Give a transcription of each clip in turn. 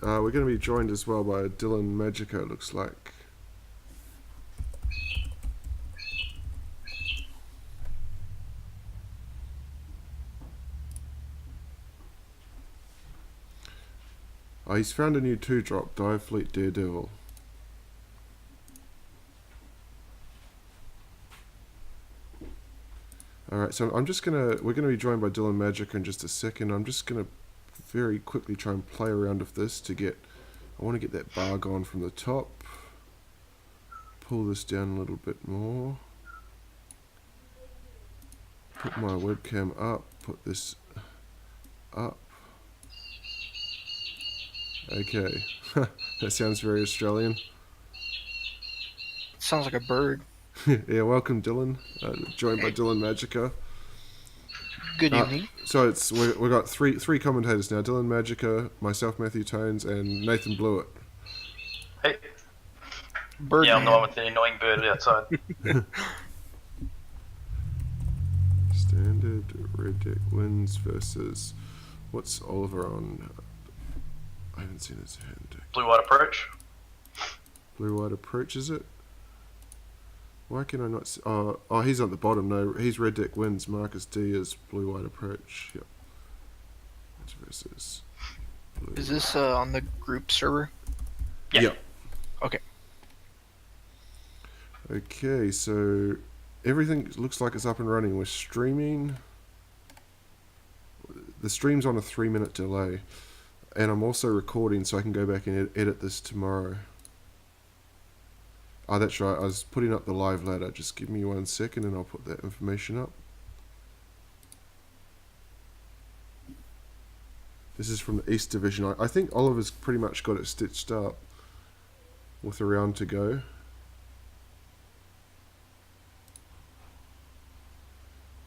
we're going to be joined as well by Dylan Magica, it looks like. Oh, he's found a new 2-drop, Direfleet Daredevil. Alright, so we're gonna be joined by Dylan Magica in just a second. I'm just gonna very quickly try and play around with this I want to get that bar gone from the top. Pull this down a little bit more. Put my webcam up, put this up. Okay, that sounds very Australian. Sounds like a bird. Yeah, welcome Dylan, joined by Dylan Magica. Good evening. So we've got three commentators now: Dylan Magica, myself, Matthew Tones, and Nathan Blewett. Hey. Bird. Yeah, I'm the one with the annoying bird outside. Standard red deck wins versus what's Oliver on? I haven't seen his hand deck. Blue-white approach. Blue-white approach, is it? Why can I not see? Oh, he's at the bottom. No, he's red deck wins. Markus D is blue-white approach. Yep. That's versus blue. Is this on the group server? Yeah. Yep. Okay. Okay, so everything looks like it's up and running. We're streaming. The stream's on a 3-minute delay. And I'm also recording so I can go back and edit this tomorrow. Oh, that's right. I was putting up the live ladder. Just give me 1 second and I'll put that information up. This is from the East Division. I think Oliver's pretty much got it stitched up with a round to go.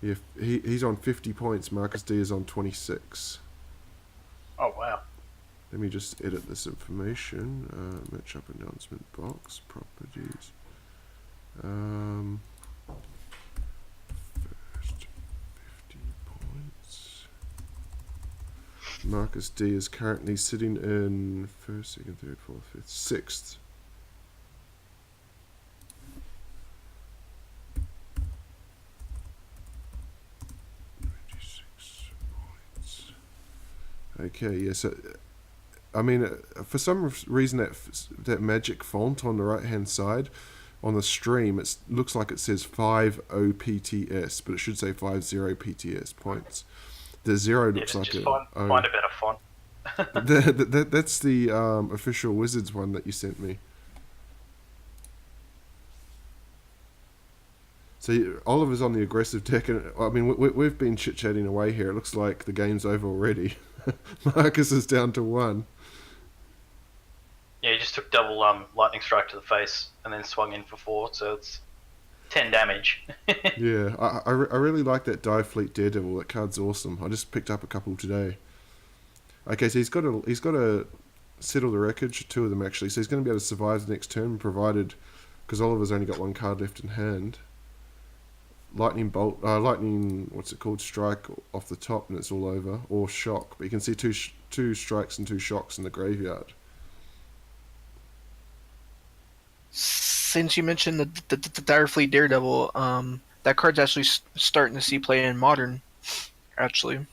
Yeah, he's on 50 points. Markus D is on 26. Oh, wow. Let me just edit this information. Matchup announcement box, properties. First 50 points. Markus D is currently sitting in first, second, third, fourth, fifth, sixth. Okay, yeah, so, I mean, for some reason that magic font on the right-hand side, on the stream, it looks like it says 50 PTS, but it should say 50 PTS points. The 0 looks like just a... find a better font. That's the official Wizards one that you sent me. So Oliver's on the aggressive deck, and I mean, we've been chit-chatting away here. It looks like the game's over already. Markus is down to 1. Yeah, he just took double lightning strike to the face and then swung in for 4, so it's 10 damage. Yeah, I really like that Direfleet Daredevil. That card's awesome. I just picked up a couple today. Okay, so he's got to settle the wreckage, 2 of them actually. So he's going to be able to survive the next turn, provided, because Oliver's only got 1 card left in hand. Lightning bolt, what's it called? Strike off the top, and it's all over, or shock. But you can see two strikes and 2 shocks in the graveyard. Since you mentioned the Direfleet Daredevil, that card's actually starting to see play in Modern, actually.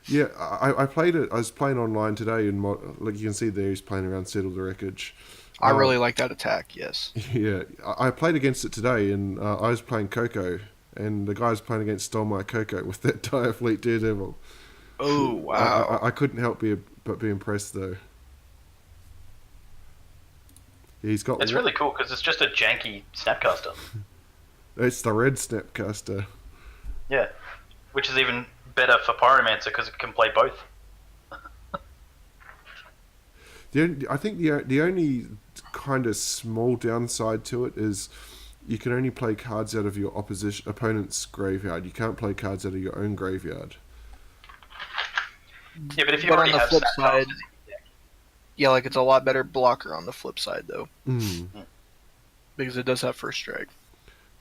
Yeah, I played it. I was playing online today, and like you can see there, he's playing around Settle the Wreckage. I really like that attack, yes. Yeah, I played against it today, and I was playing Coco, and the guy was playing against Stole My Coco with that Direfleet Daredevil. Oh, wow. I couldn't help but be impressed, though. Yeah, he's got... It's really cool because it's just a janky Snapcaster. It's the red Snapcaster. Yeah, which is even better for Pyromancer because it can play both. I think the only kind of small downside to it is you can only play cards out of your opponent's graveyard. You can't play cards out of your own graveyard. Yeah, but if you But already on the have flip Snapcasters side, in your deck, yeah, like it's a lot better blocker on the flip side, though, Mm. because it does have first strike.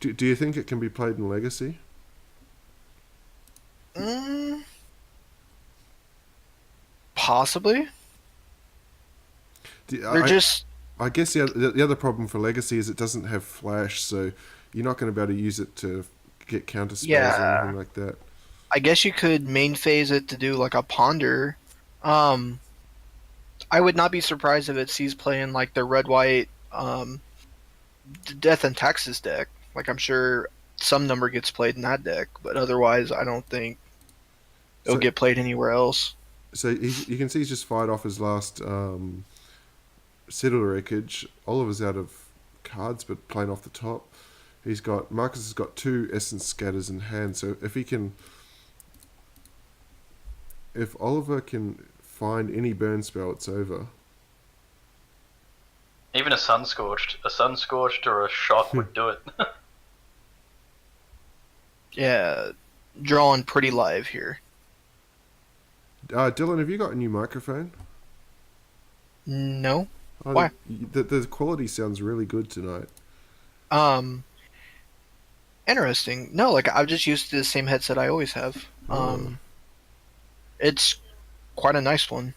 Do you think it can be played in Legacy? Possibly. They're just I guess the other problem for Legacy is it doesn't have flash, so you're not going to be able to use it to get counter spells or yeah. anything like that. I guess you could main phase it to do like a ponder. Um, I would not be surprised if it sees playing like the red white Death and Taxes deck. Like I'm sure some number gets played in that deck, but otherwise I don't think it'll So, get played anywhere else. so you can see he's just fired off his last Settle the Wreckage. Oliver's out of cards, but playing off the top. Marcus has got 2 Essence Scatters in hand, so if Oliver can find any burn spell, it's over. Even a Sunscorched or a Shock would do it. Yeah, drawing pretty live here. Dylan, have you got a new microphone? No. Oh, Why? The quality sounds really good tonight. Um, Interesting. No, like I've just used the same headset I always have. Oh. It's quite a nice one.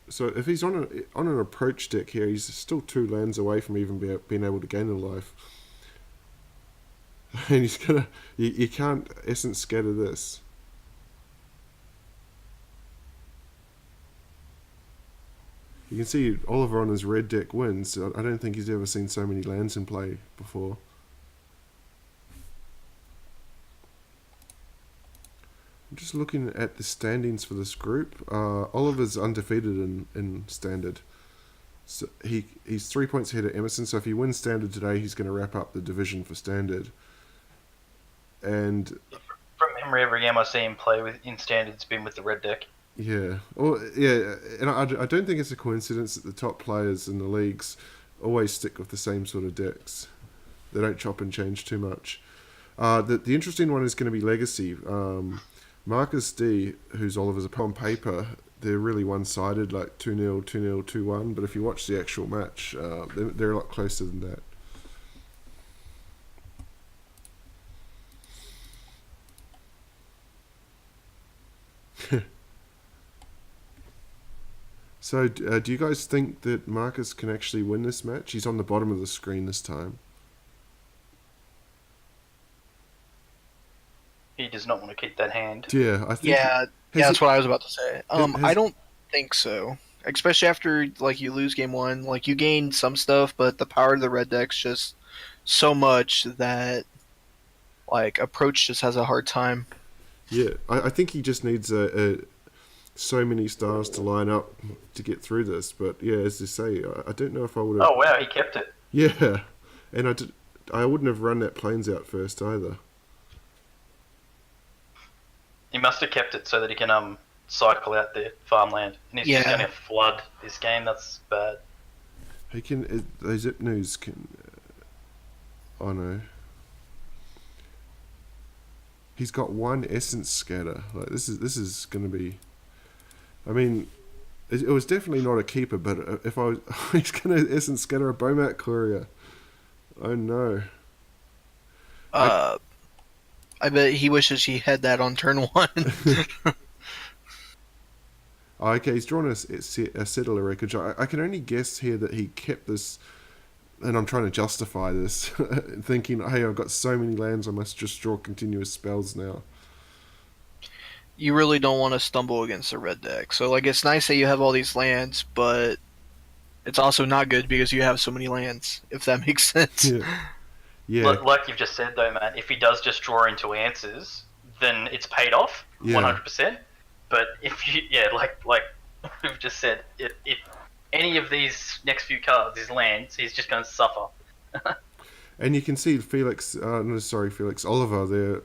So if he's on an approach deck here, he's still 2 lands away from even being able to gain a life. And he's gonna you can't Essence Scatter this. You can see Oliver on his red deck wins. I don't think he's ever seen so many lands in play before. I'm just looking at the standings for this group. Oliver's undefeated in Standard. So he's 3 points ahead of Emerson, so if he wins Standard today, he's going to wrap up the division for Standard. And From memory, every game I see him play in Standard's been with the red deck. yeah, and I don't think it's a coincidence that the top players in the leagues always stick with the same sort of decks. They don't chop and change too much. The interesting one is going to be Legacy. Marcus D, who's Oliver's on paper, they're really one-sided, like 2-0, 2-0, 2-1. But if you watch the actual match, they're a lot closer than that. So, do you guys think that Marcus can actually win this match? He's on the bottom of the screen this time. He does not want to keep that hand. Yeah, I think. Yeah, that's what I was about to say. I don't think so. Especially after like you lose game 1, like you gain some stuff, but the power of the red deck's just so much that like approach just has a hard time. Yeah, I think he just needs so many stars to line up to get through this. But yeah, as you say, I don't know if I would have. Oh wow, he kept it. Yeah, and I wouldn't have run that planes out first either. He must have kept it so that he can cycle out the farmland, and he's just going to flood this game. That's bad. He can. Those Hypnos can. Oh no. He's got 1 Essence Scatter. Like this is going to be. I mean, it was definitely not a keeper, but if I was, he's going to Essence Scatter a Bomat Courier. Oh no. I bet he wishes he had that on turn 1. Okay, he's drawn a Settler Wreckage. I can only guess here that he kept this, and I'm trying to justify this, thinking, hey, I've got so many lands, I must just draw continuous spells now. You really don't want to stumble against a red deck. So like it's nice that you have all these lands, but it's also not good because you have so many lands, if that makes sense. Yeah. Like you've just said though, man, if he does just draw into answers, then it's paid off 100%. But if you, like we've just said, if any of these next few cards is lands, he's just going to suffer. And you can see Oliver, they're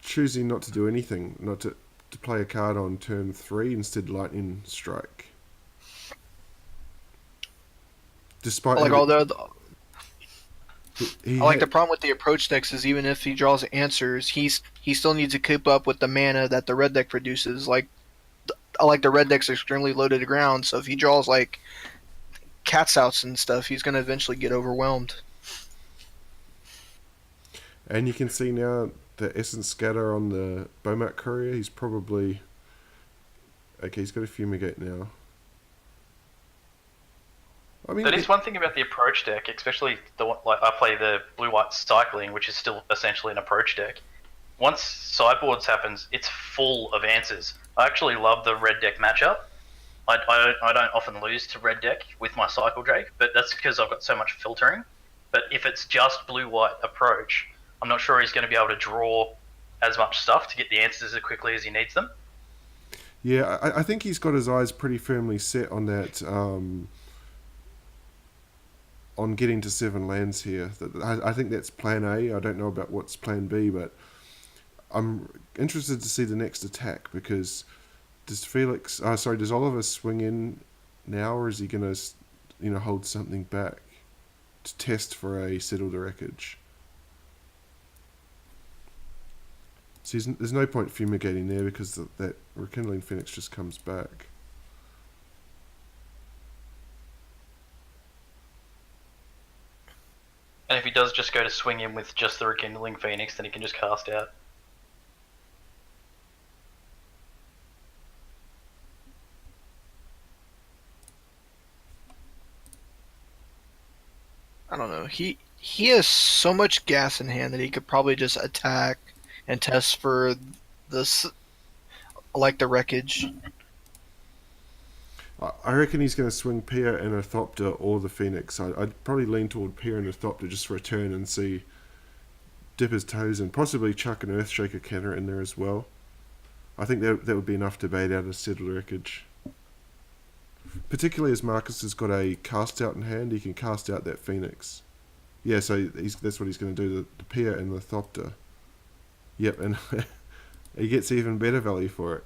choosing not to do anything, not to play a card on turn 3, instead Lightning Strike. Despite like having, the problem with the approach decks is even if he draws answers, he still needs to keep up with the mana that the red deck produces. Like the red deck's extremely loaded to ground, so if he draws like cats outs and stuff, he's going to eventually get overwhelmed. And you can see now the Essence Scatter on the Bomat Courier. He's probably Okay, he's got a Fumigate now. I mean, That is one thing about the approach deck, especially the one, like I play the blue-white cycling, which is still essentially an approach deck. Once sideboards happens, it's full of answers. I actually love the red deck matchup. I don't often lose to red deck with my cycle drake, but that's because I've got so much filtering. But if it's just blue-white approach, I'm not sure he's going to be able to draw as much stuff to get the answers as quickly as he needs them. Yeah, I think he's got his eyes pretty firmly set on that, on getting to 7 lands here. I think that's plan A. I don't know about what's plan B, but I'm interested to see the next attack, because does Oliver swing in now, or is he going to, hold something back to test for a Settle the Wreckage? So there's no point fumigating there, because that Rekindling Phoenix just comes back. And if he does just go to swing in with just the Rekindling Phoenix, then he can just cast out. I don't know. He has so much gas in hand that he could probably just attack and test for this, like the wreckage. I reckon he's going to swing Pia and Orthopter or the Phoenix. I'd probably lean toward Pia and Orthopter just for a turn and see, dip his toes in, possibly chuck an Earthshaker counter in there as well. I think that would be enough to bait out a Settle the Wreckage. Particularly as Markus has got a cast out in hand, he can cast out that Phoenix. Yeah, so that's what he's going to do, the Pia and the Thopter. Yep, and he gets even better value for it.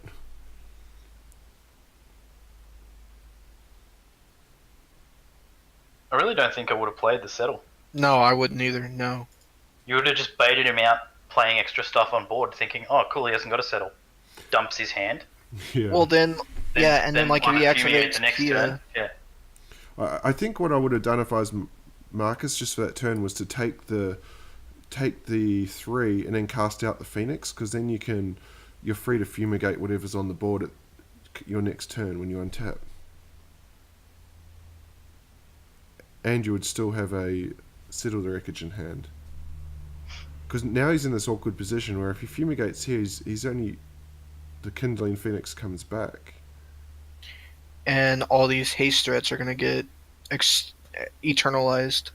I really don't think I would have played the Settle. No, I wouldn't either, no. You would have just baited him out, playing extra stuff on board, thinking, oh, cool, he hasn't got a Settle. Dumps his hand. Yeah. Well, then like if he activates the next Pia. turn. Yeah. I think what I would have done if I was Markus just for that turn was to take the 3 and then cast out the Phoenix, because then you're free to fumigate whatever's on the board at your next turn when you untap. And you would still have a Settle the Wreckage in hand. Because now he's in this awkward position where if he fumigates here, he's only... the Kindling Phoenix comes back. And all these haste threats are going to get eternalized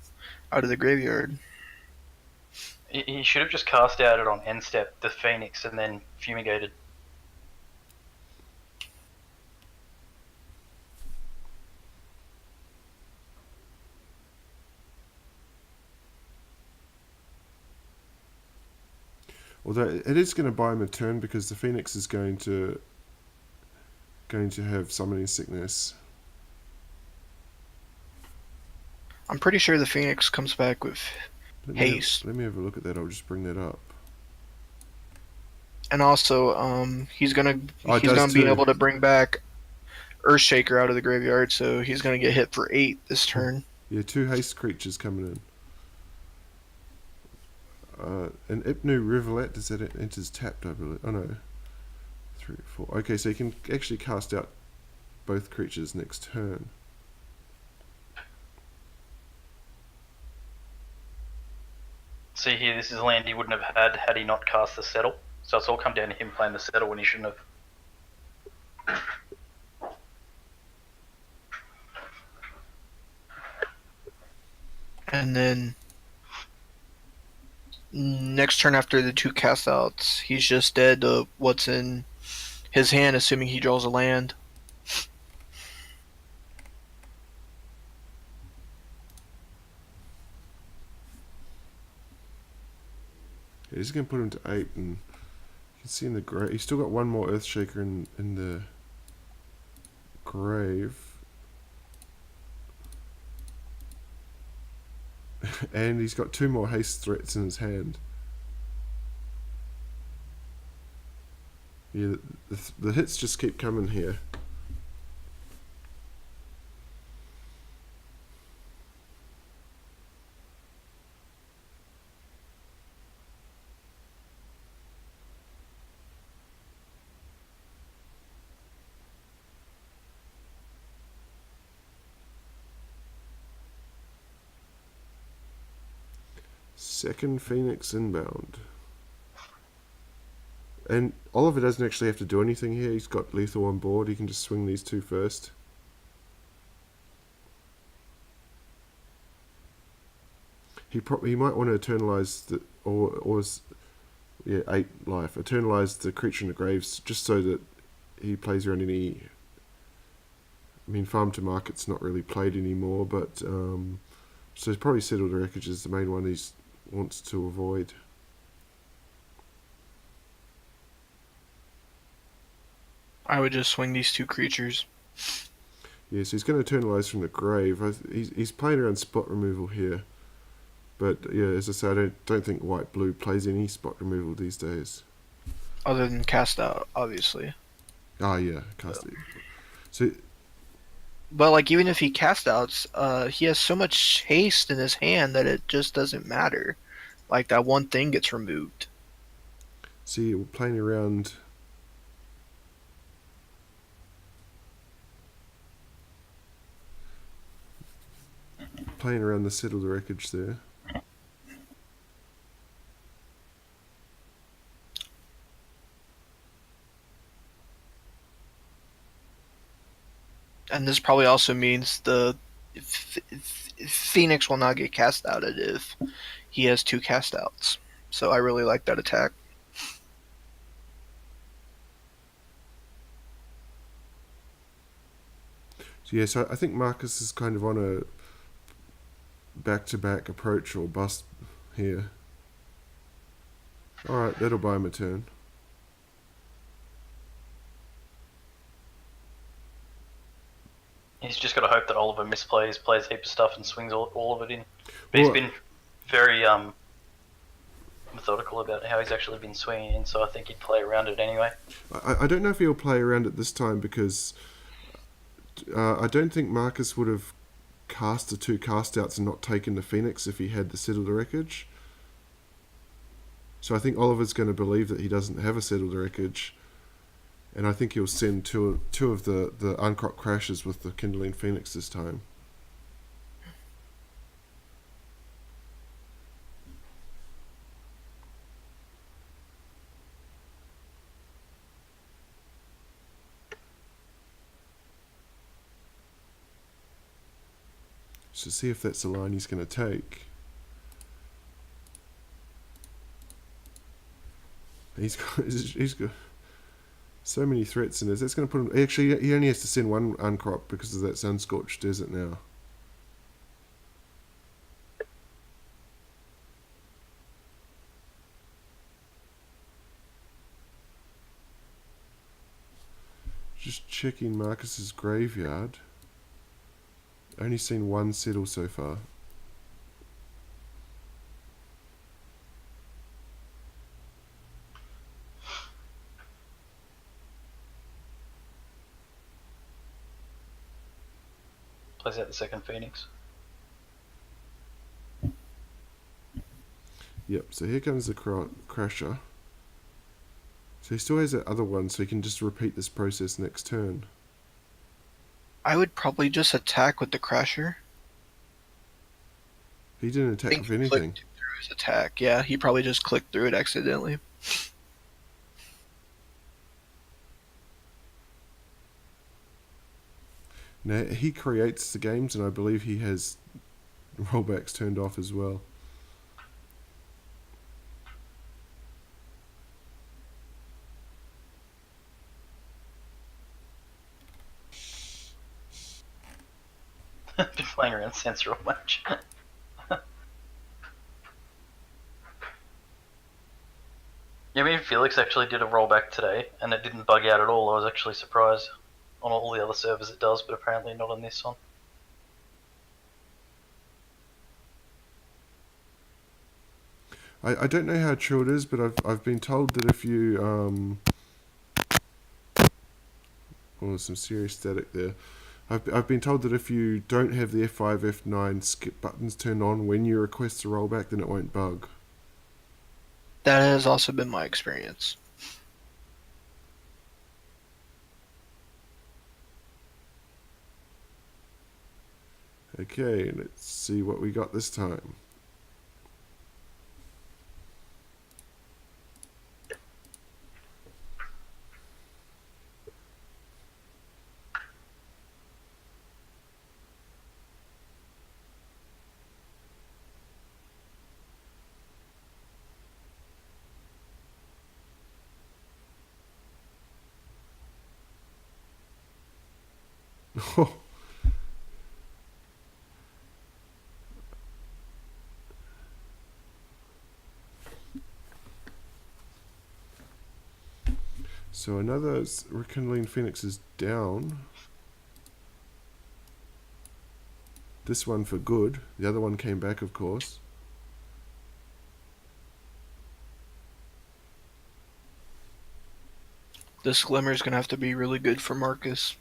out of the graveyard. He should have just cast out it on end step, the Phoenix, and then fumigated. Although it is going to buy him a turn, because the Phoenix is going to have Summoning Sickness. I'm pretty sure the Phoenix comes back with haste. Let me have a look at that. I'll just bring that up. And also, he's gonna be able to bring back Earthshaker out of the graveyard, so he's gonna get hit for 8 this turn. Yeah, 2 haste creatures coming in. An Ipnu Rivulet, does that enters tapped, I believe. Oh no. 3, 4. Okay, so you can actually cast out both creatures next turn. See here, this is land he wouldn't have had he not cast the Settle. So it's all come down to him playing the Settle when he shouldn't have. And then next turn after the 2 cast outs, he's just dead to what's in his hand, assuming he draws a land. Yeah, he's going to put him to 8, and you can see in the grave, he's still got one more Earthshaker in the grave. And he's got 2 more haste threats in his hand. Yeah, the hits just keep coming here. Second Phoenix inbound. And Oliver doesn't actually have to do anything here. He's got lethal on board. He can just swing these two first. He might want to eternalize the or 8 life. Eternalize the creature in the graves just so that he plays around any. I mean, farm to market's not really played anymore, but so he's probably Settle the Wreckage is the main one he wants to avoid. I would just swing these 2 creatures. Yeah, so he's going to eternalize from the grave. He's playing around spot removal here. But yeah, as I said, I don't think white-blue plays any spot removal these days. Other than cast out, obviously. Ah, yeah, cast it. So, but like even if he cast outs, he has so much haste in his hand that it just doesn't matter. Like that one thing gets removed. See, we're playing around. Playing around the Settle the Wreckage there. And this probably also means the Phoenix will not get cast outed if he has 2 cast outs. So I really like that attack. So yeah, so I think Markus is kind of on a back-to-back approach or bust here. Alright, that'll buy him a turn. He's just got to hope that Oliver misplays, plays a heap of stuff and swings all of it in. But he's been very methodical about how he's actually been swinging in, so I think he'd play around it anyway. I don't know if he'll play around it this time because I don't think Markus would have cast the 2 cast outs and not taken the Phoenix if he had the Settle the Wreckage. So I think Oliver's going to believe that he doesn't have a Settle the Wreckage, and I think he'll send two of the Uncrop Crashes with the Kindling Phoenix this time. So see if that's the line he's going to take. He's got so many threats in this. That's going to put him. Actually, he only has to send 1 uncrop because of that Sunscorched Desert now. Just checking Markus's graveyard. Only seen 1 settle so far. Plays out the second Phoenix. Yep, so here comes the Crasher. So he still has that other one, so he can just repeat this process next turn. I would probably just attack with the Crasher. He didn't attack with anything. Through his attack, yeah, he probably just clicked through it accidentally. Now, he creates the games, and I believe he has rollbacks turned off as well. Been playing around Sensor all match. Yeah, I mean, Felix actually did a rollback today, and it didn't bug out at all. I was actually surprised. On all the other servers it does, but apparently not on this one. I don't know how true it is, but I've been told that if you there's some serious static there. I've been told that if you don't have the F5, F9 skip buttons turned on when you request a rollback, then it won't bug. That has also been my experience. Okay, let's see what we got this time. So another Rekindling Phoenix is down. This one for good. The other one came back, of course. This Glimmer is going to have to be really good for Markus.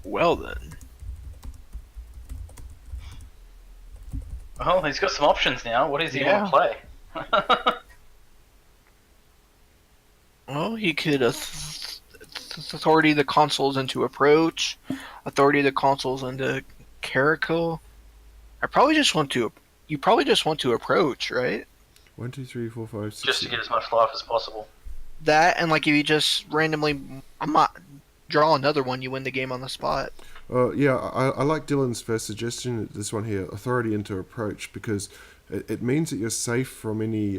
Well then. Well, he's got some options now. What does he want to play? Well, he could authority the consoles into approach, authority the consoles into Caracal. You probably just want to approach, right? 1, 2, 3, 4, 5, 6. Just to get as much life as possible. That, and like if you just randomly draw another one, you win the game on the spot. Yeah, I like Dylan's first suggestion, this one here, authority into approach, because it means that you're safe from any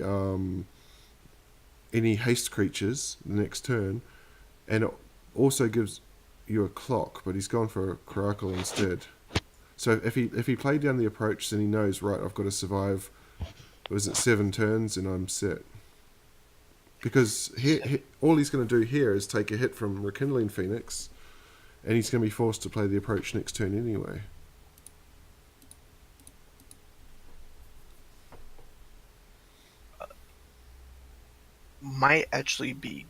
haste creatures the next turn, and it also gives you a clock, but he's gone for a Caracal instead. So if he played down the approach, then he knows, right, I've got to survive, was it 7 turns, and I'm set. Because all he's going to do here is take a hit from Rekindling Phoenix, and he's going to be forced to play the approach next turn anyway. Might actually be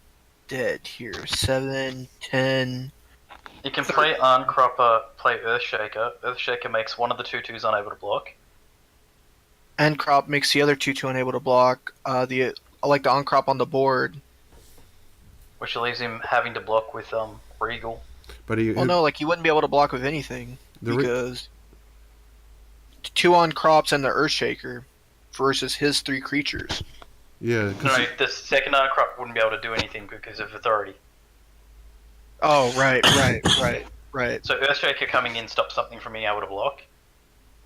dead here. 7, 10. You can play Uncropper, play Earthshaker. Earthshaker makes one of the 2/2s unable to block. And Crop makes the other 2/2 unable to block. I like the on-crop on the board. Which leaves him having to block with Regal. But he wouldn't be able to block with anything because 2 on-crops and the Earthshaker versus his 3 creatures. Yeah. No, the second Uncrop wouldn't be able to do anything because of authority. Oh, right. So Earthshaker coming in stops something from being able to block.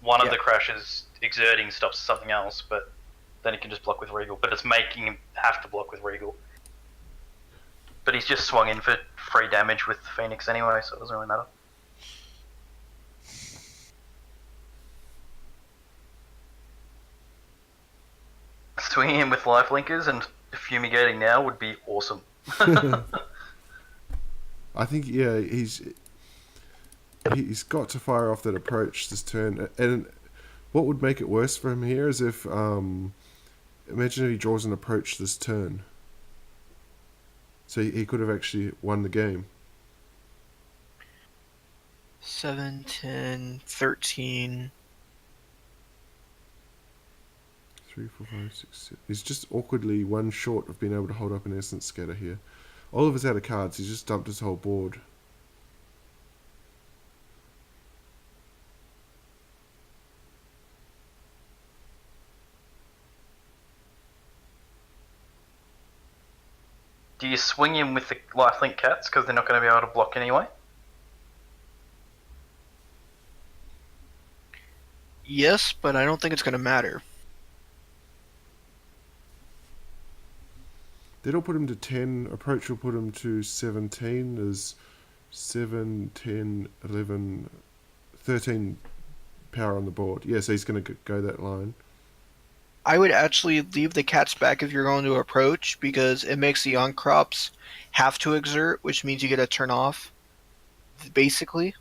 One of the crashes exerting stops something else, but then he can just block with Regal. But it's making him have to block with Regal. But he's just swung in for free damage with Phoenix anyway, so it doesn't really matter. Swinging in with lifelinkers and fumigating now would be awesome. I think he's got to fire off that approach this turn, and what would make it worse for him here is if imagine if he draws an approach this turn, so he could have actually won the game. 7, 10, 13. 3, 4, 5, 6, 7. He's just awkwardly one short of being able to hold up an Essence Scatter here. Oliver's out of cards. He's just dumped his whole board. Do you swing in with the lifelink cats because they're not going to be able to block anyway? Yes, but I don't think it's going to matter. That'll put him to 10. Approach will put him to 17. There's 7, 10, 11, 13 power on the board. Yeah, so he's going to go that line. I would actually leave the cats back if you're going to approach, because it makes the on-crops have to exert, which means you get a turn off, basically.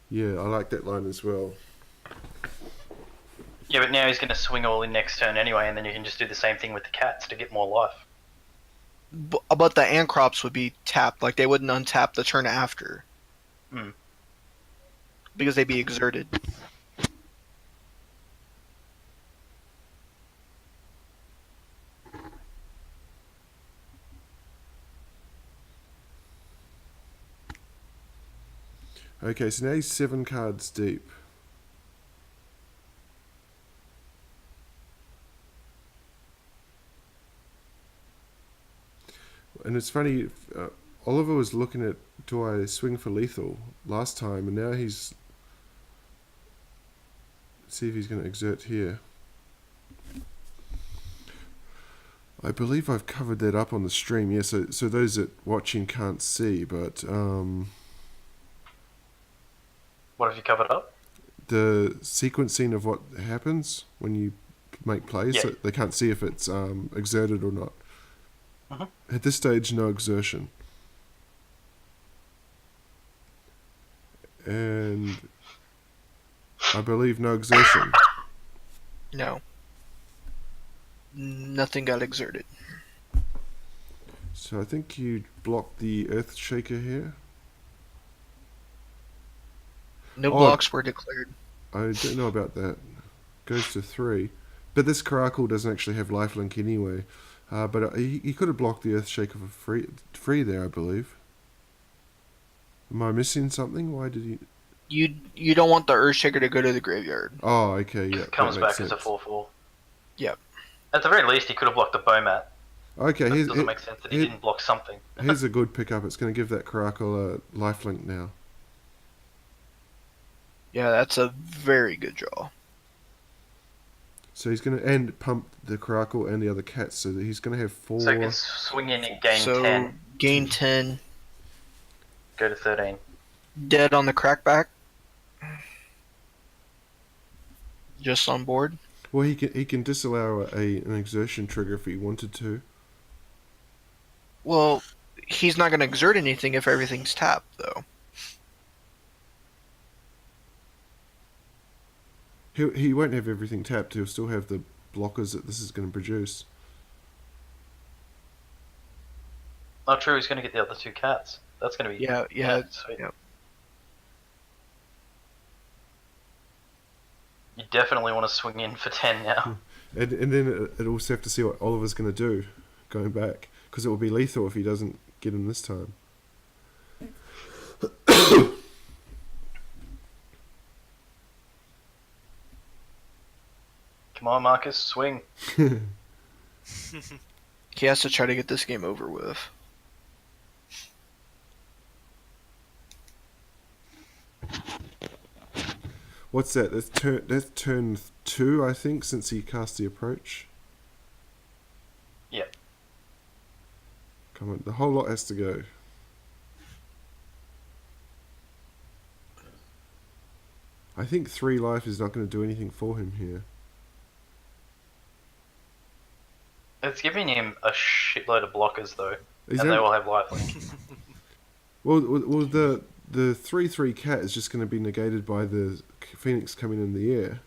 Yeah, I like that line as well. Yeah, but now he's going to swing all in next turn anyway, and then you can just do the same thing with the cats to get more life. But the Ancrops would be tapped, like they wouldn't untap the turn after. Because they'd be exerted. Okay, so now he's 7 cards deep. And it's funny, Oliver was looking at, do I swing for lethal last time, and now he's... Let's see if he's going to exert here. I believe I've covered that up on the stream. Yeah, so those that watching can't see, but What have you covered up? the sequencing of what happens when you make plays. Yeah. So they can't see if it's exerted or not. Uh-huh. At this stage, no exertion. And I believe no exertion. No. Nothing got exerted. So I think you blocked the Earth Shaker here. No blocks were declared. I don't know about that. Goes to 3. But this Caracal doesn't actually have lifelink anyway. But he could have blocked the Earth Shaker for free there, I believe. Am I missing something? Why did he... You don't want the Earthshaker to go to the graveyard. Oh, okay, yeah. Comes back sense. as a 4/4. Yep. At the very least, he could have blocked the Bowmat. Okay, It doesn't make sense that he didn't block something. Here's a good pickup. It's going to give that Caracal a lifelink now. Yeah, that's a very good draw. So he's going to pump the Caracal and the other cats, so that he's going to have 4... So he can swing in and gain So 10, gain 10, go to 13. dead on the crackback. Just on board. Well, he can disallow an exertion trigger if he wanted to. Well, he's not going to exert anything if everything's tapped, though. He won't have everything tapped. He'll still have the blockers that this is going to produce. Not true, he's going to get the other 2 cats. That's going to be... Yeah. Sweet. Yep. You definitely want to swing in for 10 now. And then it also have to see what Oliver's going to do going back, because it will be lethal if he doesn't get him this time. Come on, Marcus, swing. He has to try to get this game over with. What's that? That's turn 2, I think, since he cast the approach. Yep. Come on, the whole lot has to go. I think 3 life is not going to do anything for him here. It's giving him a shitload of blockers, though. Is and that- they will have lifelink. Well, the 3/3 cat is just going to be negated by the Phoenix coming in the air,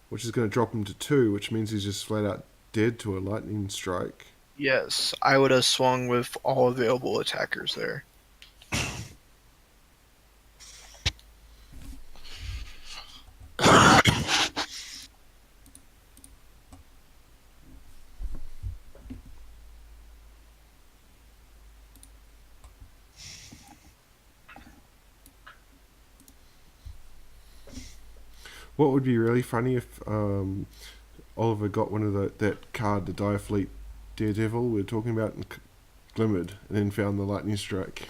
which is going to drop him to 2, which means he's just flat out dead to a lightning strike. Yes, I would have swung with all available attackers there. What would be really funny if Oliver got one of that card, the Direfleet Daredevil we were talking about, and glimmered, and then found the lightning strike.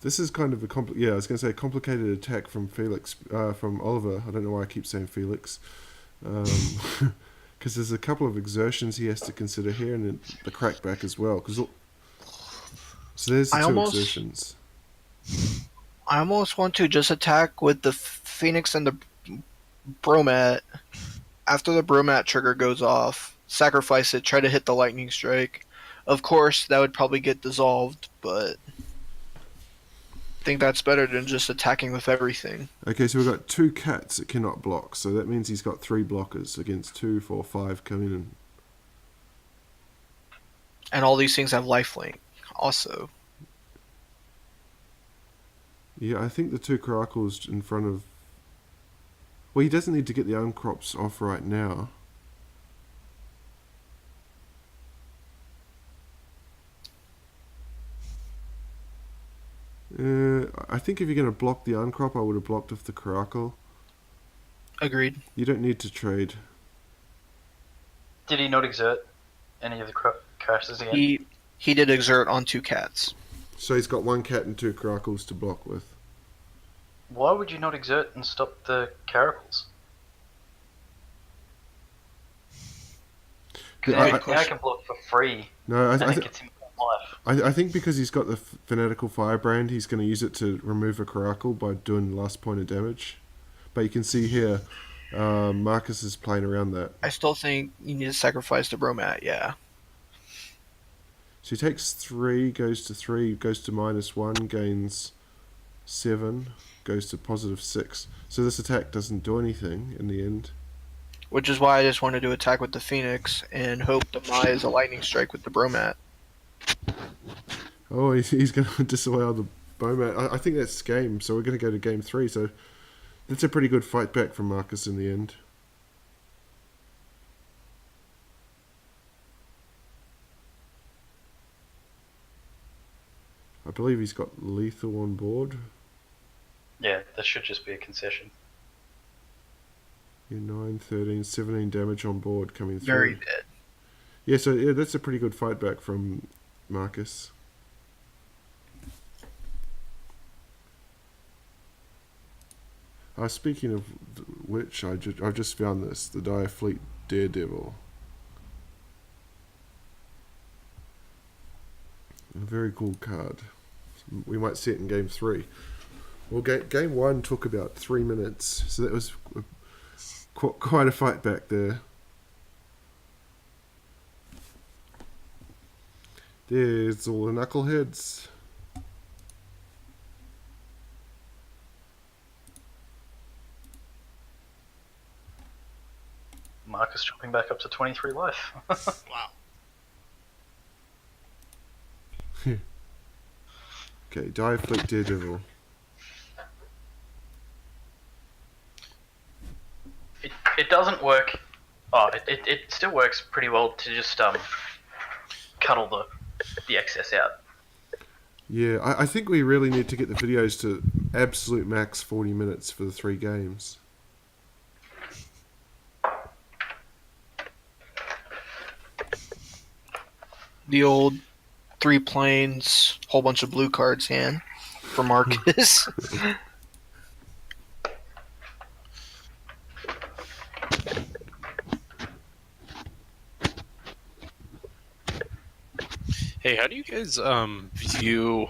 This is kind of a I was going to say a complicated attack from from Oliver. I don't know why I keep saying Felix. Because there's a couple of exertions he has to consider here, and then the crackback as well. So there's the two exertions. I almost want to just attack with the Phoenix and the Bromat. After the Bromat trigger goes off, sacrifice it, try to hit the lightning strike. Of course, that would probably get dissolved, but I think that's better than just attacking with everything. Okay, so we've got 2 cats that cannot block, so that means he's got 3 blockers against 2, 4, 5 coming in. And all these things have lifelink also. Yeah, I think the 2 Caracals in front of... Well, he doesn't need to get the uncrops off right now. I think if you're going to block the Uncrop, I would have blocked off the Caracal. Agreed. You don't need to trade. Did he not exert any of the characters again? He did exert on 2 cats. So he's got 1 cat and 2 Caracals to block with. Why would you not exert and stop the Caracals? Because now I can block for free. No, and it gets him life. I think because he's got the Fanatical Firebrand, he's going to use it to remove a Caracal by doing the last point of damage. But you can see here, Markus is playing around that. I still think you need to sacrifice the Bromat, yeah. So he takes 3, goes to 3, goes to -1, gains 7, goes to +6. So this attack doesn't do anything in the end. Which is why I just wanted to attack with the Phoenix and hope the Mai is a lightning strike with the Bromat. Oh, he's going to disavow the Bowmat. I think that's game, so we're going to go to game 3. So that's a pretty good fight back from Markus in the end. I believe he's got lethal on board. Yeah, that should just be a concession. Yeah, 9, 13, 17 damage on board coming through. Very dead. Yeah, so yeah, that's a pretty good fight back from Markus. Speaking of which, I've just found this, the Dire Fleet Daredevil. A very cool card. We might see it in game 3. Well, game 1 took about 3 minutes, so that was quite a fight back there. There's all the knuckleheads. Markus jumping back up to 23 life. Wow. Okay, Dire Fleet Daredevil. It doesn't work. Oh, it still works pretty well to just cut all the excess out. Yeah, I think we really need to get the videos to absolute max 40 minutes for the 3 games. The old 3 planes, whole bunch of blue cards hand for Markus. Hey, how do you guys view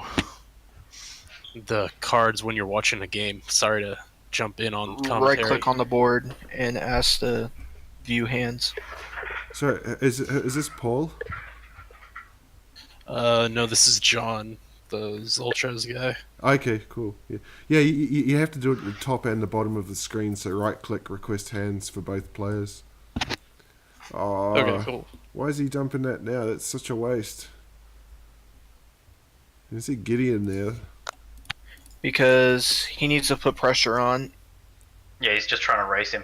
the cards when you're watching a game? Sorry to jump in on commentary. Right click on the board and ask to view hands. So, is this Paul? No, this is John, the Zoltros guy. Okay, cool. Yeah, you have to do it at the top and the bottom of the screen, so right click, request hands for both players. Oh, Okay, cool. Why is he dumping that now? That's such a waste. Is he Gideon there? Because he needs to put pressure on. Yeah, he's just trying to race him.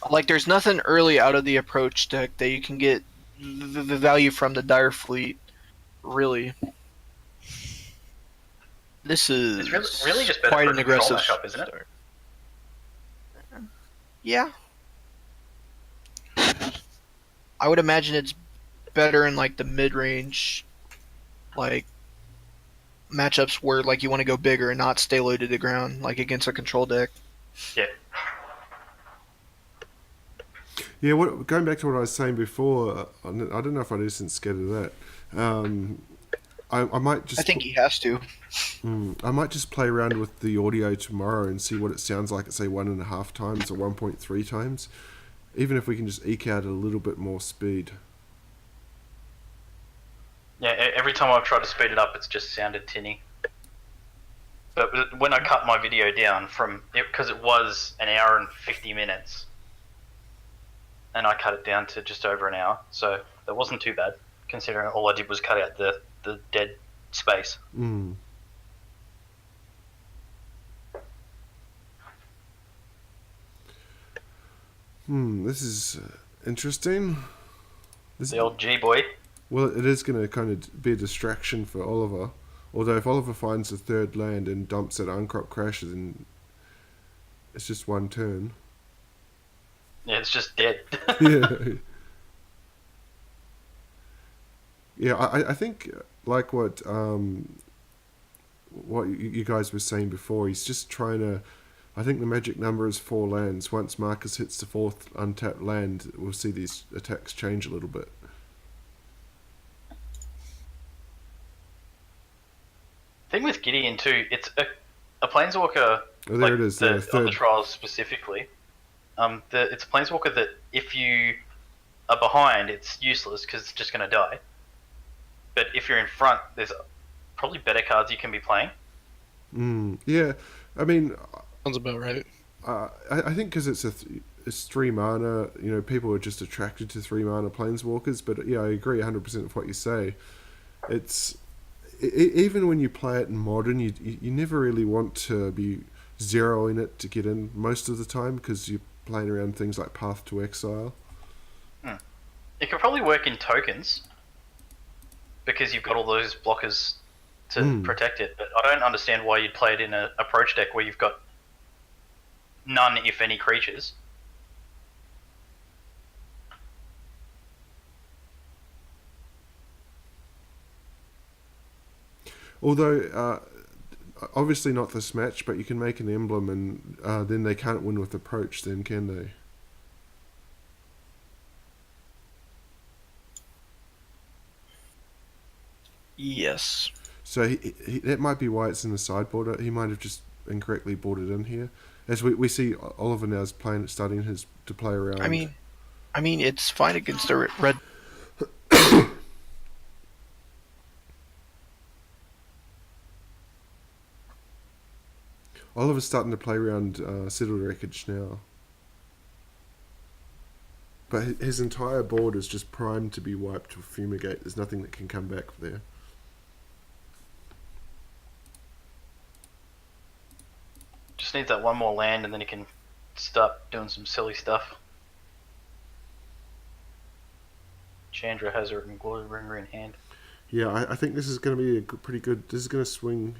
Like, there's nothing early out of the approach deck that you can get the value from the Dire Fleet. Really. This is It's really just better quite for an a control aggressive matchup, isn't it? start. Yeah. I would imagine it's better in like the mid-range, like matchups where like you want to go bigger and not stay low to the ground, like against a control deck. Yeah. Yeah, going back to what I was saying before, I don't know if I isn't scared of that. I might just. I think he has to. I might just play around with the audio tomorrow and see what it sounds like at say 1.5 times or 1.3 times, even if we can just eke out a little bit more speed. Yeah, every time I've tried to speed it up, it's just sounded tinny. But when I cut my video down from it, because it was an hour and 50 minutes, and I cut it down to just over an hour, so that wasn't too bad, considering all I did was cut out the dead space. This is interesting. The old G-boy. Well, it is going to kind of be a distraction for Oliver. Although if Oliver finds a third land and dumps it, Uncrop crashes, and it's just one turn. Yeah, it's just dead. Yeah. Yeah, I think like what you guys were saying before, he's just trying to. I think the magic number is 4 lands. Once Markus hits the 4th untapped land, we'll see these attacks change a little bit. Thing with Gideon too, it's a planeswalker. Oh, there it is. Of the trials specifically. It's a planeswalker that if you are behind, it's useless because it's just going to die. But if you're in front, there's probably better cards you can be playing. Yeah, I mean, Sounds about right. I think because it's it's 3 mana, you know, people are just attracted to 3 mana planeswalkers. But yeah, I agree 100% with what you say. It's even when you play it in modern, you never really want to be zeroing it to get in most of the time because you're playing around things like Path to Exile. It could probably work in tokens because you've got all those blockers to protect it. But I don't understand why you'd play it in an approach deck where you've got none, if any, creatures. Although, obviously not this match, but you can make an emblem and then they can't win with approach then, can they? Yes. So that might be why it's in the sideboard. He might have just incorrectly brought it in here. As we see Oliver now is starting to play around. I mean, it's fine against the red. Oliver's starting to play around Settled Wreckage now. But his entire board is just primed to be wiped with Fumigate. There's nothing that can come back there. Just needs that one more land and then he can start doing some silly stuff. Chandra has her Glory Bringer in hand. Yeah, I think this is going to be pretty good. This is going to swing.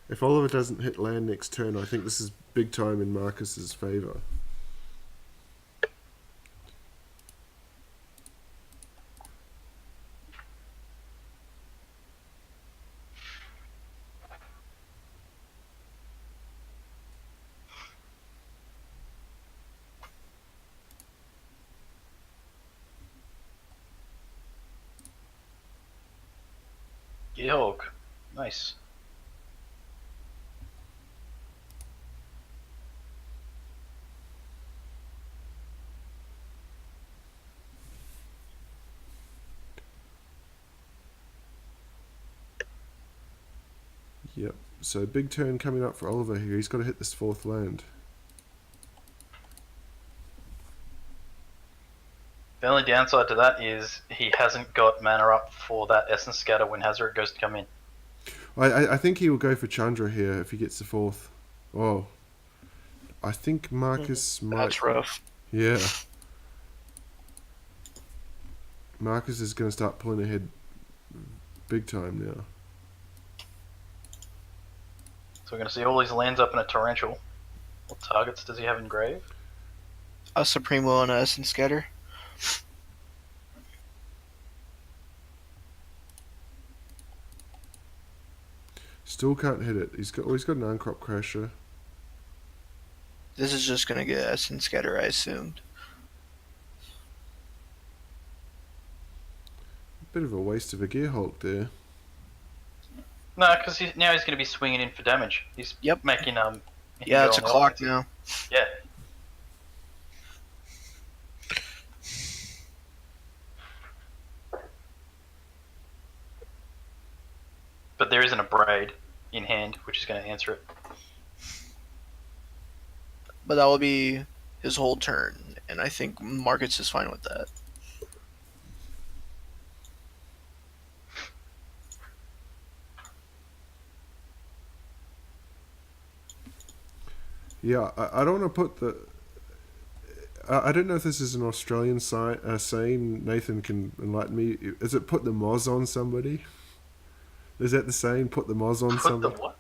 If Oliver doesn't hit land next turn, I think this is big time in Markus's favour. Georg. Nice. Yep. So big turn coming up for Oliver here. He's got to hit this 4th land. The only downside to that is he hasn't got mana up for that Essence Scatter when Hazoret goes to come in. I think he will go for Chandra here if he gets the 4th. Oh. I think Markus might... That's rough. Yeah. Markus is going to start pulling ahead big time now. So we're going to see all these lands up in a torrential. What targets does he have in grave? A Supremo and a Essence Scatter. Still can't hit it. He's got an Uncrop Crasher. This is just gonna get Essence Scatter, I assumed. Bit of a waste of a Gearhulk there. No, because now he's going to be swinging in for damage. He's making Yeah, it's a clock now. Yeah. But there isn't a Braid in hand, which is going to answer it. But that will be his whole turn, and I think Markus is fine with that. Yeah, I don't want to put the... I don't know if this is an Australian saying. Nathan can enlighten me. Is it put the Moz on somebody? Is that the saying? Put the moz on Put the something? what?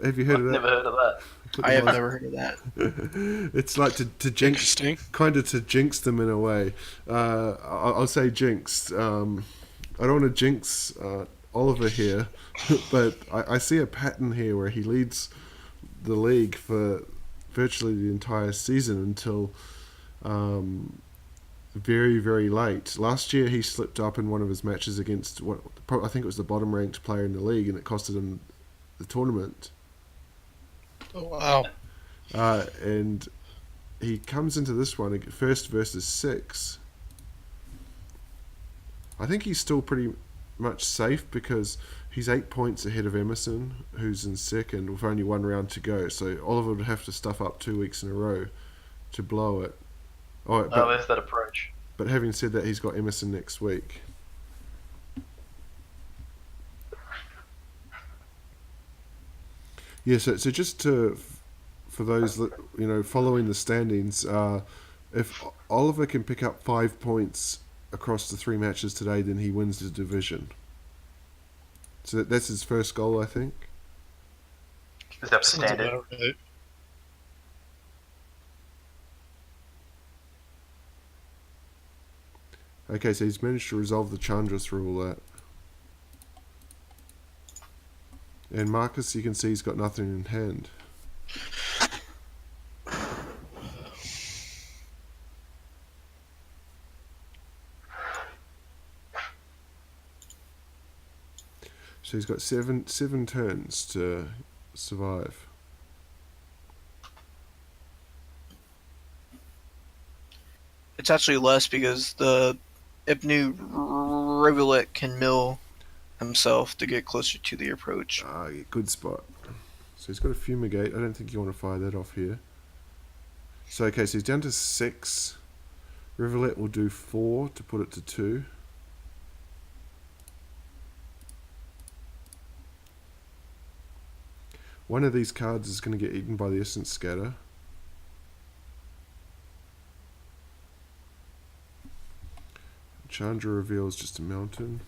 Have you heard I've of that? never heard of that. Put I the have moz- never heard of that. It's like to jinx, Interesting. kind of to jinx them in a way. I'll say jinx. I don't want to jinx Oliver here, but I see a pattern here where he leads the league for virtually the entire season until very, very late. Last year he slipped up in one of his matches against I think it was the bottom ranked player in the league, and it costed him the tournament. Oh, wow. And he comes into this one first versus 6. I think he's still pretty much safe because he's 8 points ahead of Emerson, who's in second with only one round to go. So Oliver would have to stuff up 2 weeks in a row to blow it. Oh, there's that approach. But having said that, he's got Emerson next week. Yeah, so just for those that, following the standings, if Oliver can pick up 5 points across the 3 matches today, then he wins the division. So that's his first goal, I think. Is that the Sounds standard? about right. Okay, so he's managed to resolve the Chandra through all that. And Markus, you can see he's got nothing in hand. So he's got seven turns to survive. It's actually less because the Ibnu Rivulet can mill himself to get closer to the approach. Yeah, good spot. So he's got a fumigate. I don't think you want to fire that off here. So okay, so he's down to 6. Rivulet will do 4 to put it to 2. One of these cards is going to get eaten by the Essence Scatter. Chandra reveals just a mountain.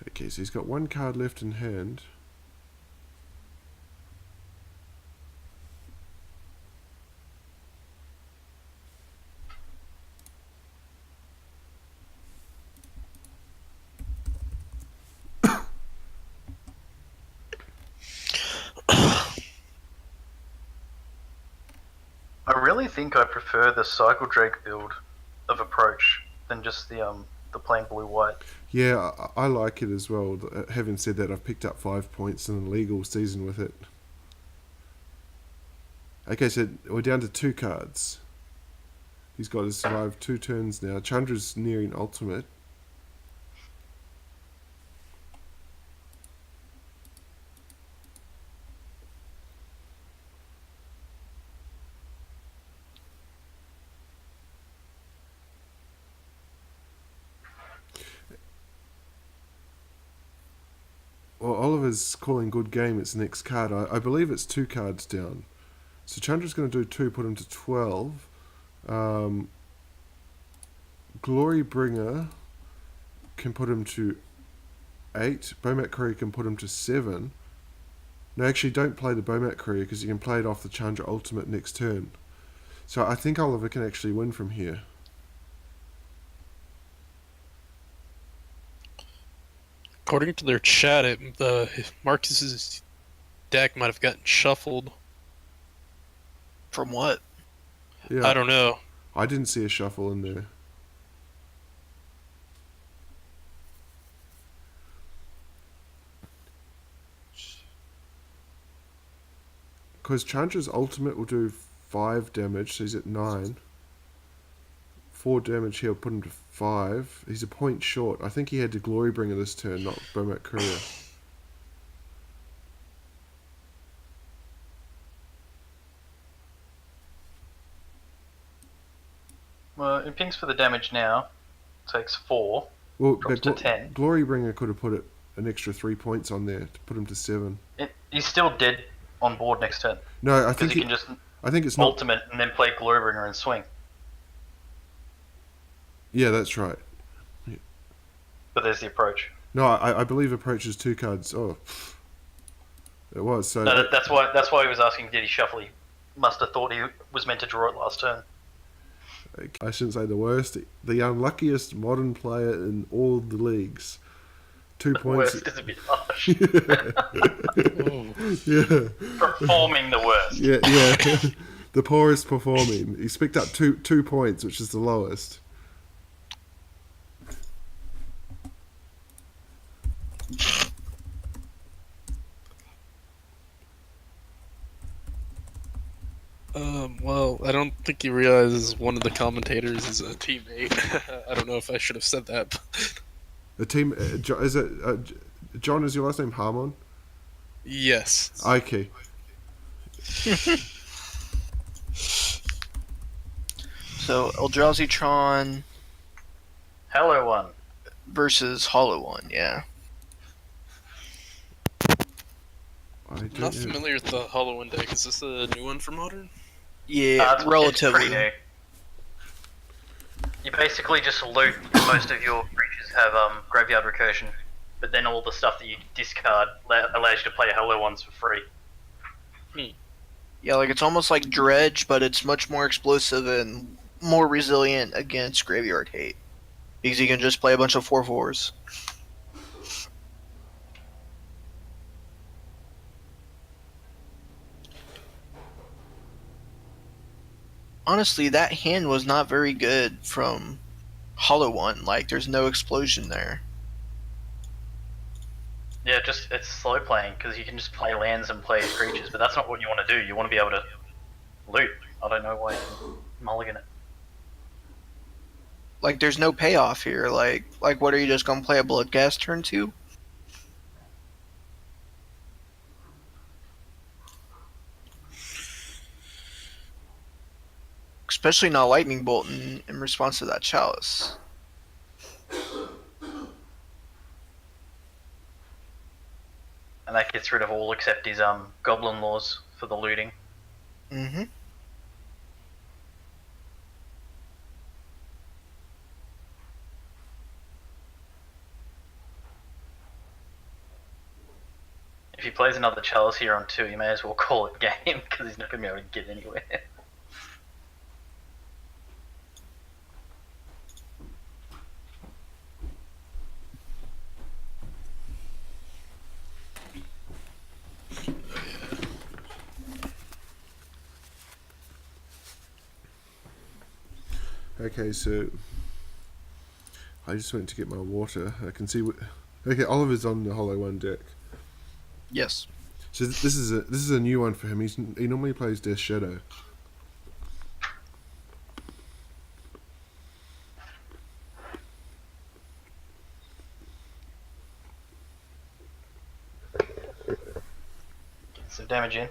Okay, so he's got 1 card left in hand. I really think I prefer the Cycle Drake build of approach than just the plain blue-white. Yeah, I like it as well. Having said that, I've picked up 5 points in a legal season with it. Okay, so we're down to 2 cards. He's got to survive 2 turns now. Chandra's nearing ultimate. Well, Oliver's calling good game. It's the next card. I believe it's 2 cards down. So Chandra's going to do 2, put him to 12. Glorybringer can put him to 8. Bomat Courier can put him to 7. No, actually, don't play the Bomat Courier because you can play it off the Chandra ultimate next turn. So I think Oliver can actually win from here. According to their chat, Marcus's deck might have gotten shuffled. From what? Yeah, I don't know. I didn't see a shuffle in there. Because Chandra's ultimate will do 5 damage, so he's at 9. 4 damage here will put him to 5. He's a point short. I think he had to Glorybringer this turn, not Bomat Courier. Well, it pings for the damage now. Takes 4. Well, Drops but to 10. Glorybringer could have put it an extra 3 points on there to put him to 7. He's still dead on board next turn. No, I Because think he can just I think it's not. ultimate and then play Glowbringer and swing. Yeah, that's right. But there's the approach. No, I believe approach is 2 cards. Oh, it was. So No, that's why he was asking, did he shuffle? He must have thought he was meant to draw it last turn. I shouldn't say the worst. The unluckiest modern player in all the leagues. 2 points. Worst is a bit harsh. Yeah. Performing the worst. Yeah. The poorest performing. He's picked up 2 points, which is the lowest. Well, I don't think he realizes one of the commentators is a teammate. I don't know if I should have said that. The team is it John? Is your last name Harmon? Yes. Okay. So Eldrazi Tron Hollowone versus Hollowone, yeah. Not familiar with the Hollowone deck. Is this a new one for Modern? Yeah, it's relatively. pretty new. You basically just loot. Most of your creatures have graveyard recursion, but then all the stuff that you discard allows you to play Hollowones for free. Yeah, like it's almost like Dredge, but it's much more explosive and more resilient against graveyard hate. Because you can just play a bunch of 4/4s. Honestly, that hand was not very good from Hollowone. Like, there's no explosion there. Yeah, it's slow playing because you can just play lands and play creatures, but that's not what you want to do. You want to be able to loot. I don't know why you mulligan it. Like, there's no payoff here. Like what, are you just gonna play a Bloodghast turn 2? Especially not Lightning Bolt in response to that Chalice. And that gets rid of all except his goblin laws for the looting. Mm-hmm. If he plays another Chalice here on 2, you may as well call it game because he's not going to be able to get anywhere. Okay, so I just went to get my water. I can see what. Okay, Oliver's on the Hollowone deck. Yes. So this is a new one for him. He normally plays Death Shadow. Get some damage in.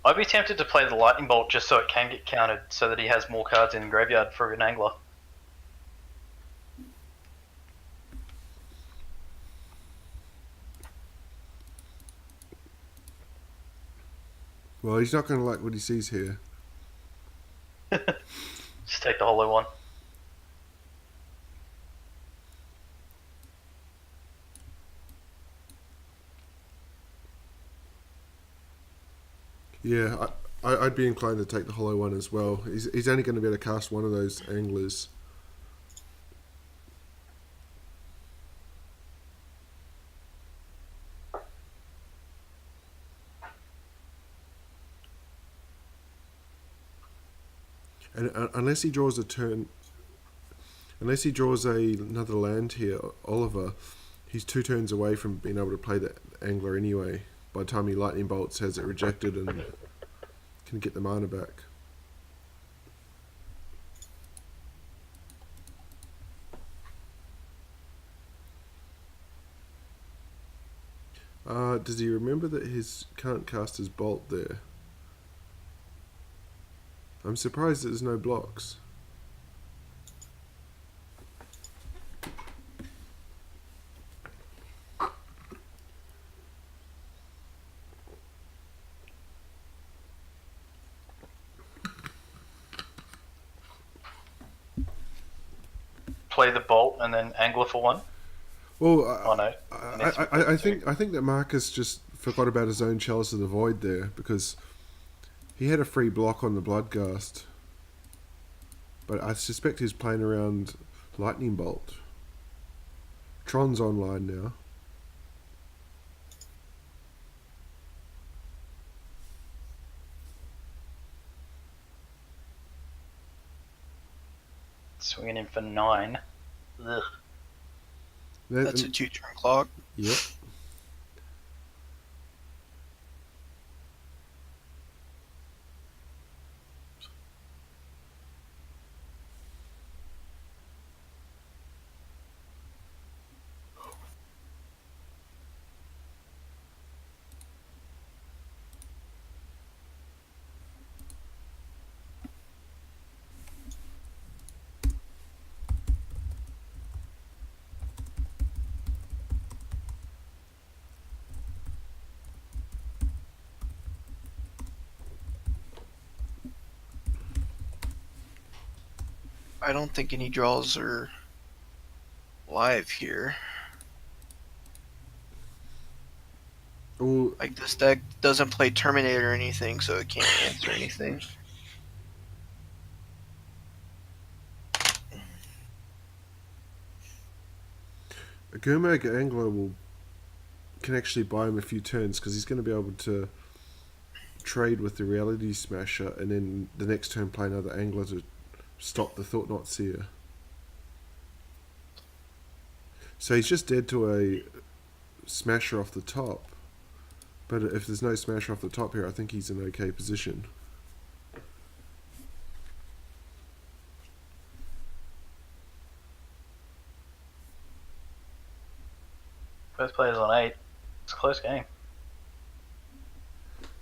I'd be tempted to play the Lightning Bolt just so it can get countered, so that he has more cards in the graveyard for an angler. Well, he's not going to like what he sees here. Just take the Hollowone. Yeah, I'd be inclined to take the Hollowone as well. He's only going to be able to cast one of those anglers. And unless he draws another land here, Oliver, he's 2 turns away from being able to play the angler anyway. By the time he Lightning Bolts, has it rejected and can get the mana back. Does he remember that he can't cast his bolt there? I'm surprised that there's no blocks. play the Bolt and then Angler for 1? Well, Oh no. I think that Markus just forgot about his own Chalice of the Void there, because he had a free block on the Bloodghast. But I suspect he's playing around Lightning Bolt. Tron's online now. Swinging in for 9. Ugh. That's a 2-turn clock. Yep. I don't think any draws are live here. Well, Like, this deck doesn't play Terminator or anything, so it can't answer anything. a Gurmag Angler can actually buy him a few turns, because he's going to be able to trade with the Reality Smasher, and then the next turn play another Angler to stop the Thought Not Seer. So he's just dead to a Smasher off the top. But if there's no Smasher off the top here, I think he's in okay position. Both players on 8. It's a close game.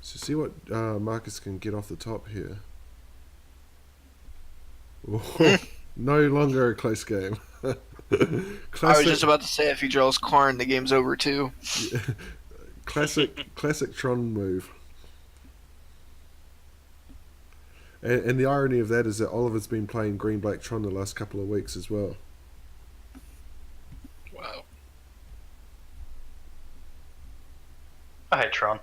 So see what Markus can get off the top here. Oh, no longer a close game. I was just about to say, if he draws Karn, the game's over too. Classic Tron move. And the irony of that is that Oliver's been playing green-black Tron the last couple of weeks as well. Wow. I hate Tron.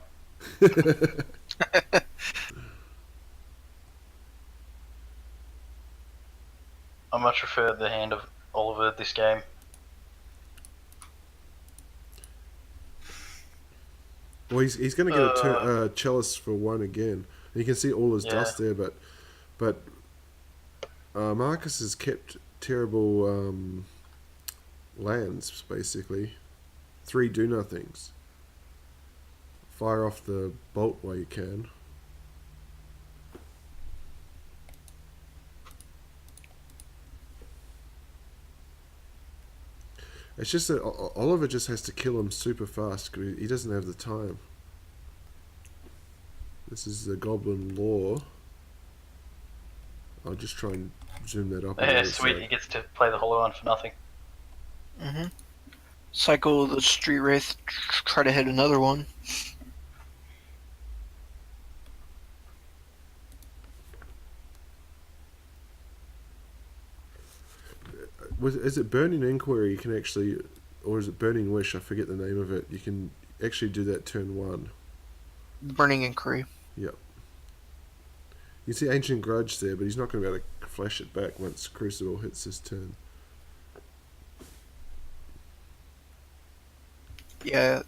I much prefer the hand of Oliver this game. Well, he's going to get a Chalice for 1 again. And you can see all his dust there, but Markus has kept terrible lands, basically. 3 do-nothings. Fire off the Bolt while you can. It's just that Oliver just has to kill him super fast, because he doesn't have the time. This is the Goblin Law. I'll just try and zoom that up. Yeah, sweet. He gets to play the Hollowone for nothing. Mm-hmm. Cycle the Street Wraith, try to hit another one. Is it Burning Inquiry you can actually, or is it Burning Wish? I forget the name of it. You can actually do that turn 1. Burning Inquiry. Yep. You see Ancient Grudge there, but he's not going to be able to flash it back once Crucible hits his turn. Yeah.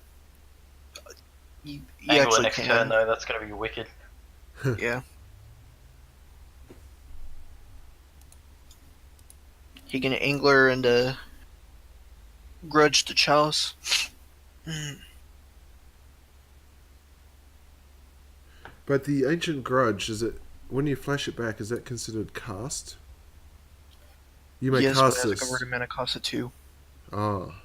You Angler actually next can. turn though, that's going to be wicked. Yeah. He can Angler and Grudge to Chalice. But the Ancient Grudge, is it, when you flash it back, is that considered cast? You may yes, cast but it has this. a converted mana cost of 2. Ah.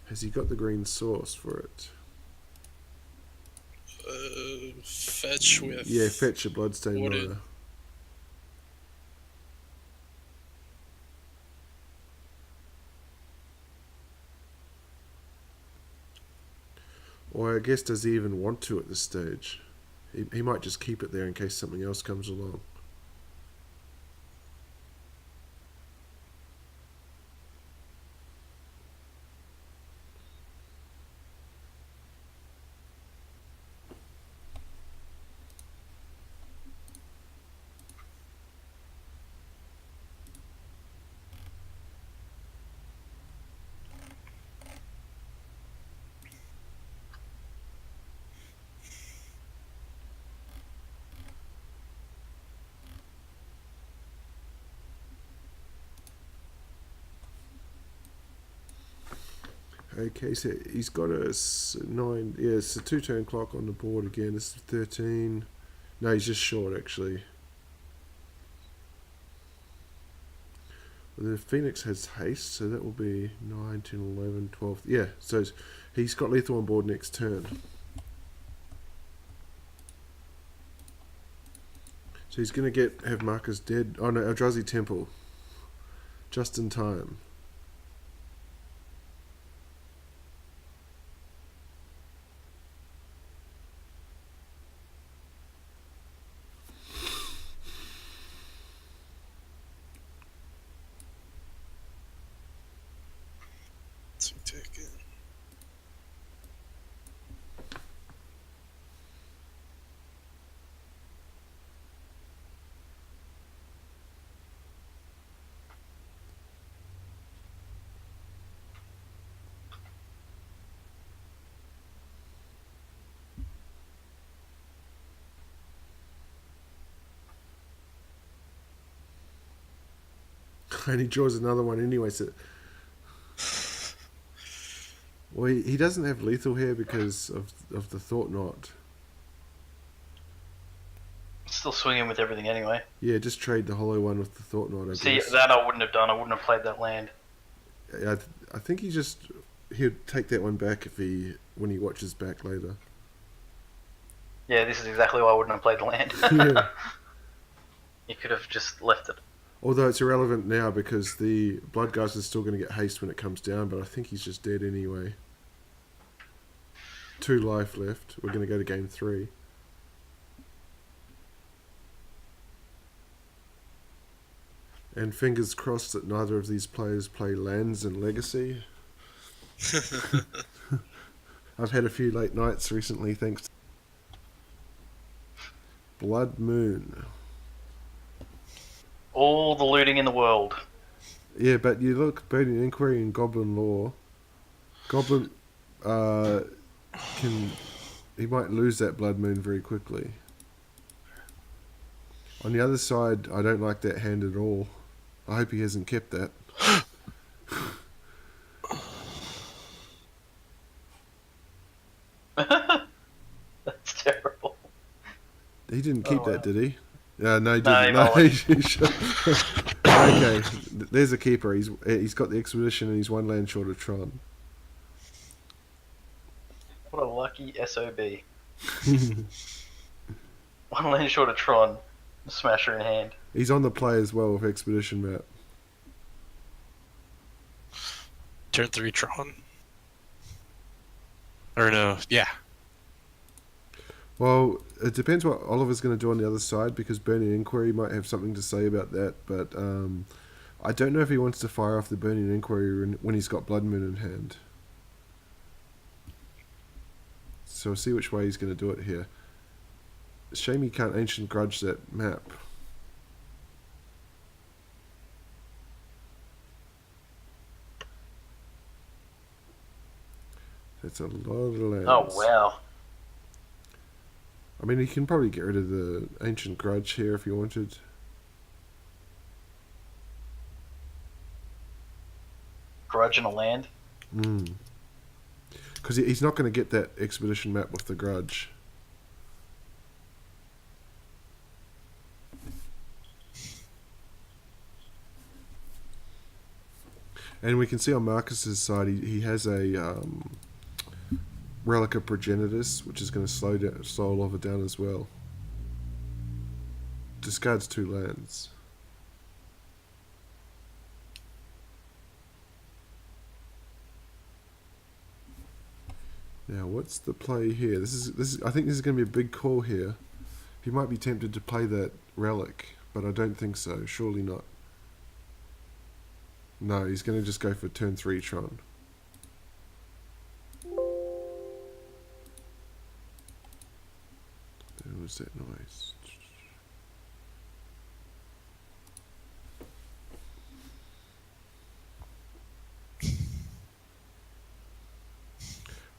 Has he got the green source for it? Fetch with... Yeah, fetch a Bloodstained Wooded. Mana. Or I guess, does he even want to at this stage? He might just keep it there in case something else comes along. Okay, so he's got a 9. Yeah, it's a 2-turn clock on the board again. This is 13. No, he's just short actually. Well, the Phoenix has haste, so that will be 9, 10, 11, 12. Yeah, so he's got lethal on board next turn. So he's going to have Markus dead. Oh no, Eldrazi Temple. Just in time. Take it. And he draws another one anyway, so... Well, he doesn't have lethal here because of the Thought Knot. Still swinging with everything anyway. Yeah, just trade the Hollowone with the Thought Knot, I See, guess. that I wouldn't have done. I wouldn't have played that land. I think he'll take that one back when he watches back later. Yeah, this is exactly why I wouldn't have played the land. Yeah. You could have just left it. Although it's irrelevant now because the Bloodgeist is still going to get haste when it comes down, but I think he's just dead anyway. 2 life left. We're going to go to game 3. And fingers crossed that neither of these players play lands and Legacy. I've had a few late nights recently, thanks to Blood Moon. All the looting in the world. Yeah, but you look, Burning Inquiry and Goblin Law. Goblin he might lose that Blood Moon very quickly. On the other side, I don't like that hand at all. I hope he hasn't kept that. That's terrible. He didn't keep that, did he? No, he No, didn't. he No, might. he should. Okay, there's a keeper. He's got the Expedition and he's 1 land short of Tron. What a lucky SOB. 1 land short of Tron. Smasher in hand. He's on the play as well with Expedition map. Turn 3 Tron. Or no, yeah. Well, it depends what Oliver's going to do on the other side because Burning Inquiry might have something to say about that, but I don't know if he wants to fire off the Burning Inquiry when he's got Blood Moon in hand. So we'll see which way he's going to do it here. Shame he can't Ancient Grudge that map. That's a lot of lands. Oh, wow. I mean, he can probably get rid of the Ancient Grudge here if he wanted. Grudge in a land? Because he's not going to get that Expedition map with the Grudge. And we can see on Markus's side, he has a Relic of Progenitus, which is going to slow Oliver down as well. Discards 2 lands. Now, what's the play here? This is. I think this is going to be a big call here. He might be tempted to play that Relic, but I don't think so. Surely not. No, he's going to just go for turn 3 Tron. What was that noise?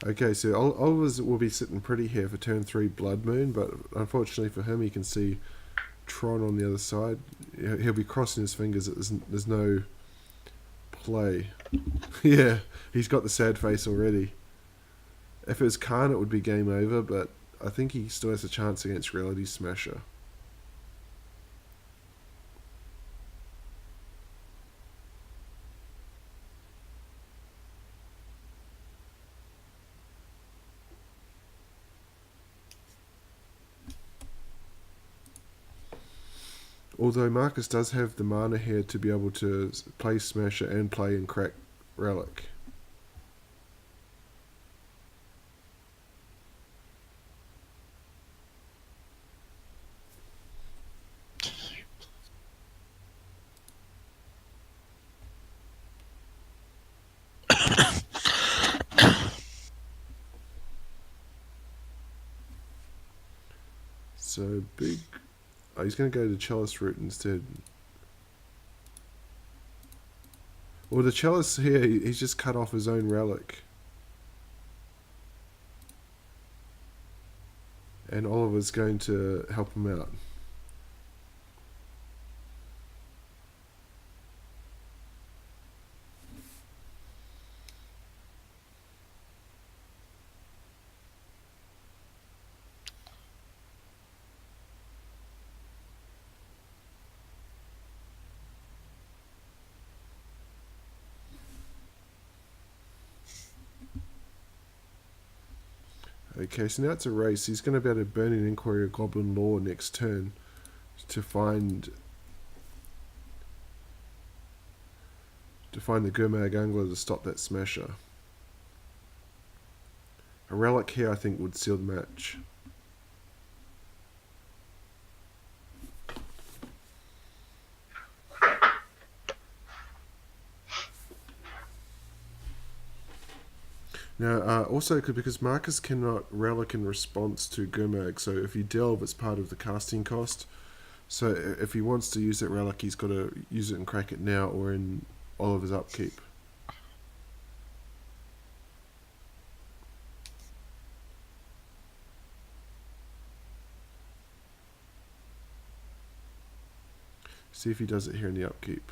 Okay, so Oliver's will be sitting pretty here for turn 3 Blood Moon, but unfortunately for him, he can see Tron on the other side. He'll be crossing his fingers that there's no play. Yeah, he's got the sad face already. If it was Khan, it would be game over, but I think he still has a chance against Reality Smasher. Although Markus does have the mana here to be able to play Smasher and play and crack Relic. So big. Oh, he's going to go the Chalice route instead. Well, the Chalice here, he's just cut off his own Relic. And Oliver's going to help him out. Okay, so now it's a race. He's going to be able to burn an Inquiry or Goblin Lore next turn to find the Gurmag Angler to stop that Smasher. A Relic here, I think, would seal the match. Now, also, because Markus cannot Relic in response to Gurmag, so if you delve, it's part of the casting cost. So if he wants to use that Relic, he's got to use it and crack it now or in Oliver's upkeep. See if he does it here in the upkeep.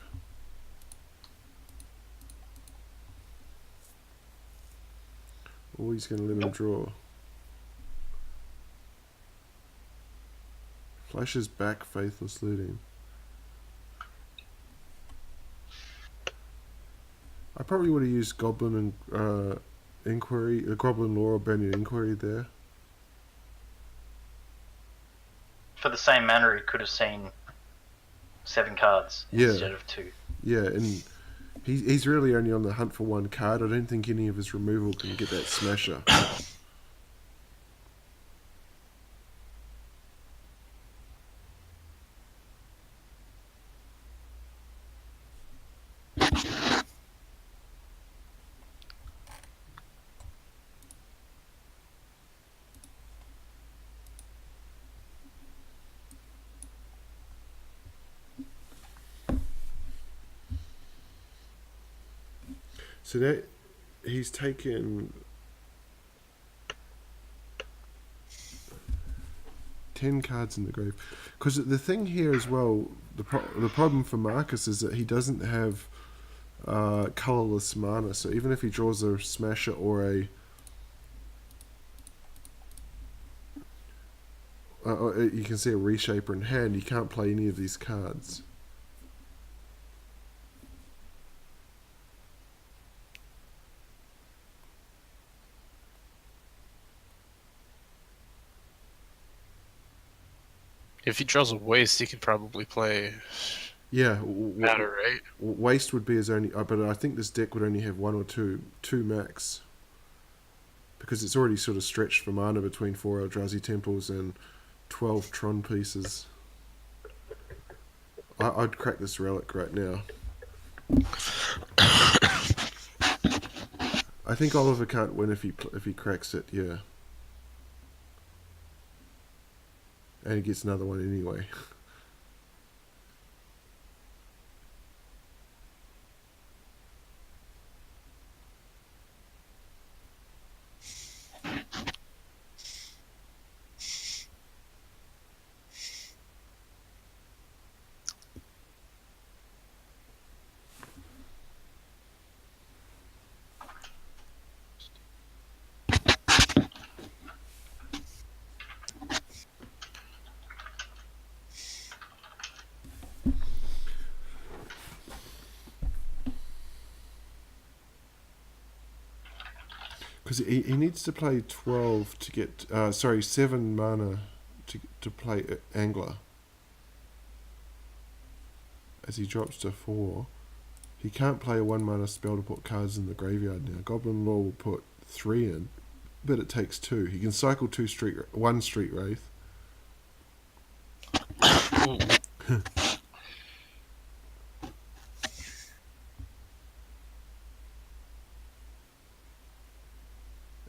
Or he's going to let him draw. Flashes back Faithless Looting. I probably would have used Goblin and Inquiry, Goblin Lore or Burning Inquiry there. For the same manner, he could have seen 7 cards instead of 2. Yeah, and he's really only on the hunt for 1 card. I don't think any of his removal can get that Smasher. So that he's taken 10 cards in the grave. Because the thing here as well, the problem for Markus is that he doesn't have colorless mana. So even if he draws a Smasher or a you can see a Reshaper in hand, he can't play any of these cards. If he draws a waste, he could probably play. Yeah, Matter, right? Waste would be his only, but I think this deck would only have 1 or 2 max, because it's already sort of stretched for mana between 4 Eldrazi Temples and 12 Tron pieces. I'd crack this Relic right now. I think Oliver can't win if he cracks it. Yeah. And he gets another one anyway. Because he needs to play 12 to get... 7 mana to play Angler. As he drops to 4. He can't play a 1 mana spell to put cards in the graveyard now. Goblin Law will put 3 in, but it takes 2. He can cycle 1 Street Wraith.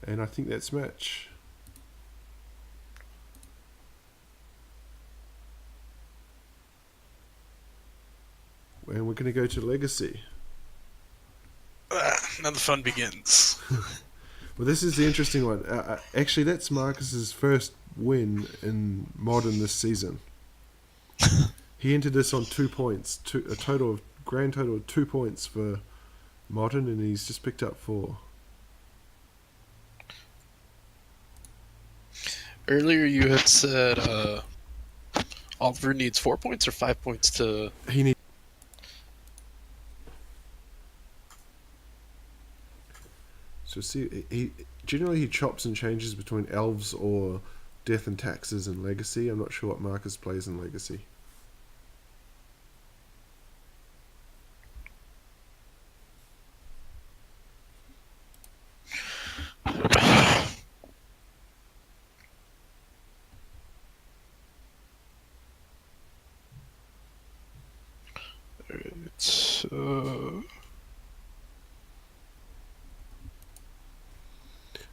And I think that's match. And we're going to go to Legacy. Now the fun begins. Well, this is the interesting one. Actually, that's Marcus's first win in Modern this season. He entered this on 2 points, grand total of 2 points for Modern, and he's just picked up 4. Earlier you had said Oliver needs 4 points or 5 points to... He needs... So see, generally he chops and changes between Elves or Death and Taxes and Legacy. I'm not sure what Marcus plays in Legacy.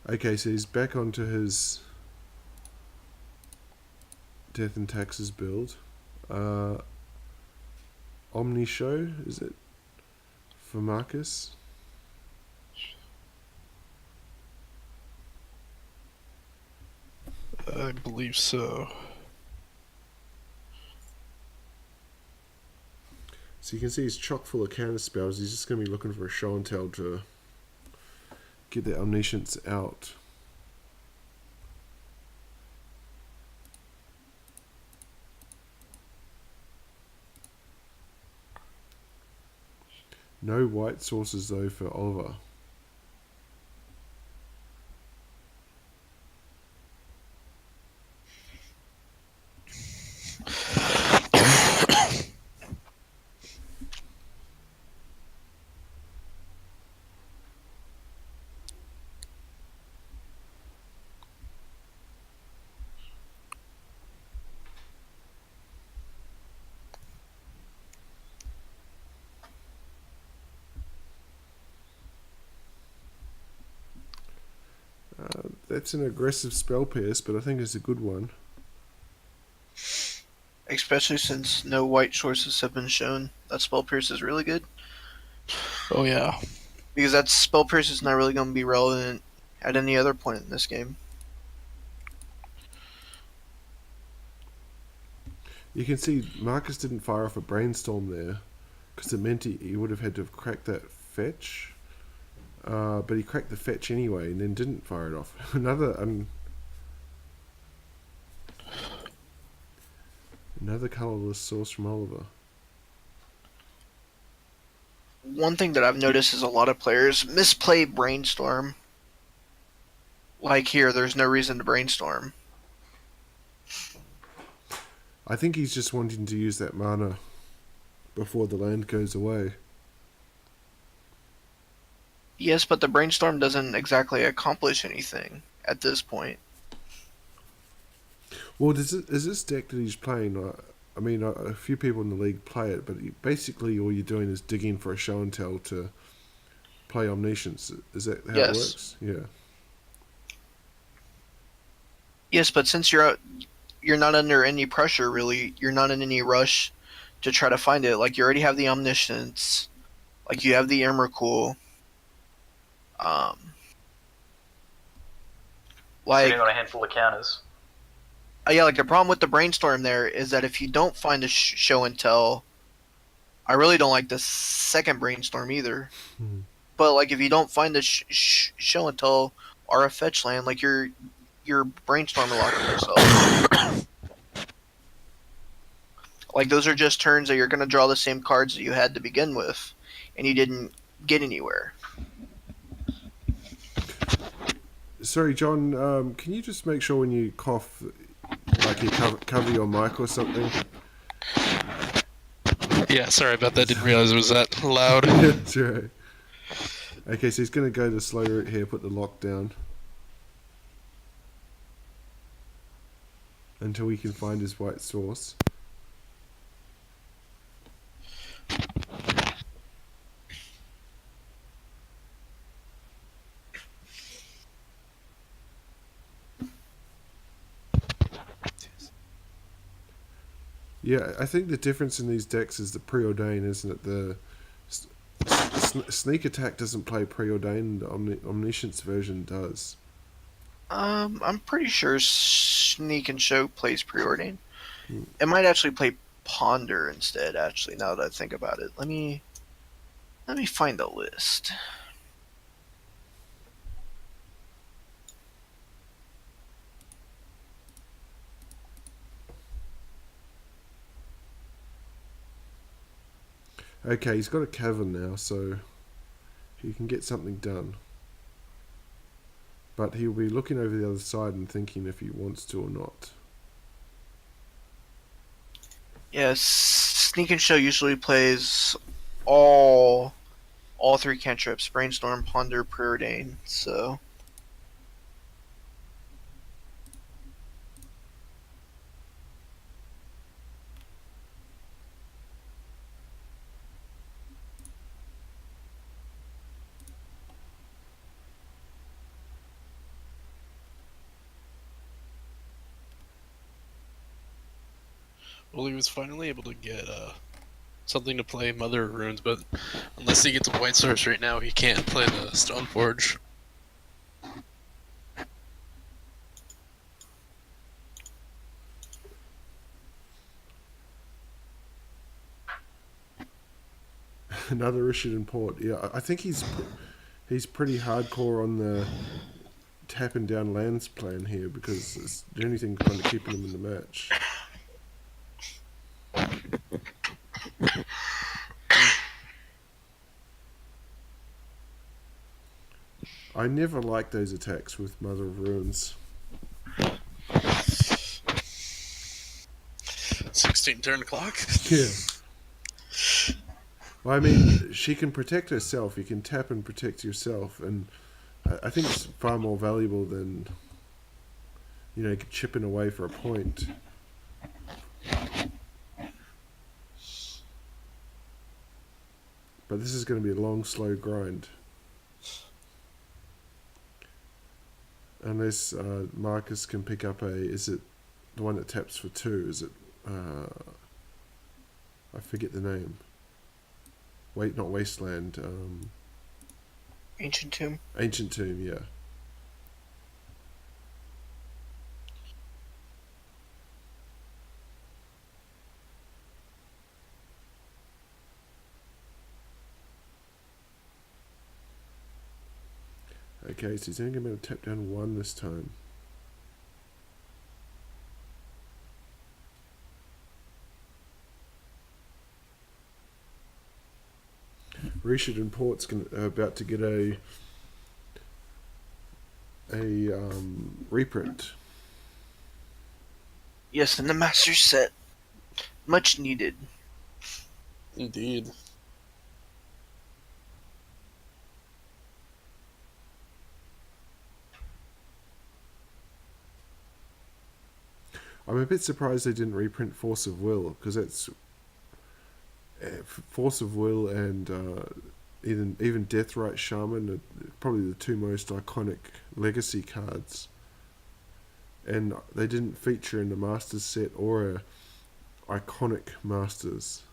Okay, so he's back onto his Death and Taxes build. Omnishow, is it? For Marcus? I believe so. So you can see he's chock full of counter spells. He's just going to be looking for a show and tell to get the Omniscience out. No white sources though for Oliver. That's an aggressive spell pierce, but I think it's a good one. Especially since no white sources have been shown. That spell pierce is really good. Oh yeah. Because that spell pierce is not really going to be relevant at any other point in this game. You can see Marcus didn't fire off a brainstorm there, because it meant he would have had to have cracked that fetch. But he cracked the fetch anyway and then didn't fire it off. Another colourless source from Oliver. One thing that I've noticed is a lot of players misplay Brainstorm. Like here, there's no reason to Brainstorm. I think he's just wanting to use that mana before the land goes away. Yes, but the Brainstorm doesn't exactly accomplish anything at this point. Well, is this deck that he's playing? I mean, a few people in the league play it, but basically all you're doing is digging for a show and tell to play Omniscience. Is that how it works? Yeah. Yes, but since you're not under any pressure, really, you're not in any rush to try to find it. Like, you already have the Omniscience, like, you have the Emrakul. Sitting on a handful of counters. Yeah, like the problem with the Brainstorm there is that if you don't find a show and tell, I really don't like the second Brainstorm either. But like if you don't find the show and tell or a fetch land, like you're Brainstorm locking yourself. Like those are just turns that you're gonna draw the same cards that you had to begin with, and you didn't get anywhere. Sorry, John. Can you just make sure when you cough, like you cover your mic or something? Yeah, sorry about that. Didn't realize it was that loud. That's right. Okay, so he's going to go the slow route here, put the lock down. Until we can find his white source. Yeah, I think the difference in these decks is the preordain, isn't it? The sneak attack doesn't play preordain. The omniscience version does. I'm pretty sure Sneak and Show plays Preordain. It might actually play Ponder instead. Actually, now that I think about it, let me find the list. Okay, he's got a cavern now, so he can get something done. But he'll be looking over the other side and thinking if he wants to or not. Yes, Sneak and Show usually plays all three cantrips: Brainstorm, Ponder, Preordain. So. Well, he was finally able to get something to play Mother of Runes, but unless he gets a white source right now, he can't play the Stoneforge. Another Richard Port. Yeah, I think he's pretty hardcore on the tapping down lands plan here because it's the only thing kind of keeping him in the match. I never like those attacks with Mother of Runes. 16 turn clock? Yeah. Well, I mean, she can protect herself. You can tap and protect yourself, and I think it's far more valuable than, chipping away for a point. But this is going to be a long, slow grind. Unless Markus can pick up is it the one that taps for 2? Is it, I forget the name. Not Wasteland. Ancient Tomb. Ancient Tomb, yeah. Okay, so he's only going to be able to tap down 1 this time. Richard and Port's about to get a reprint. Yes, in the master set. Much needed. Indeed. I'm a bit surprised they didn't reprint Force of Will, because that's Force of Will and even Deathrite Shaman are probably the 2 most iconic legacy cards, and they didn't feature in the Masters set or iconic Masters.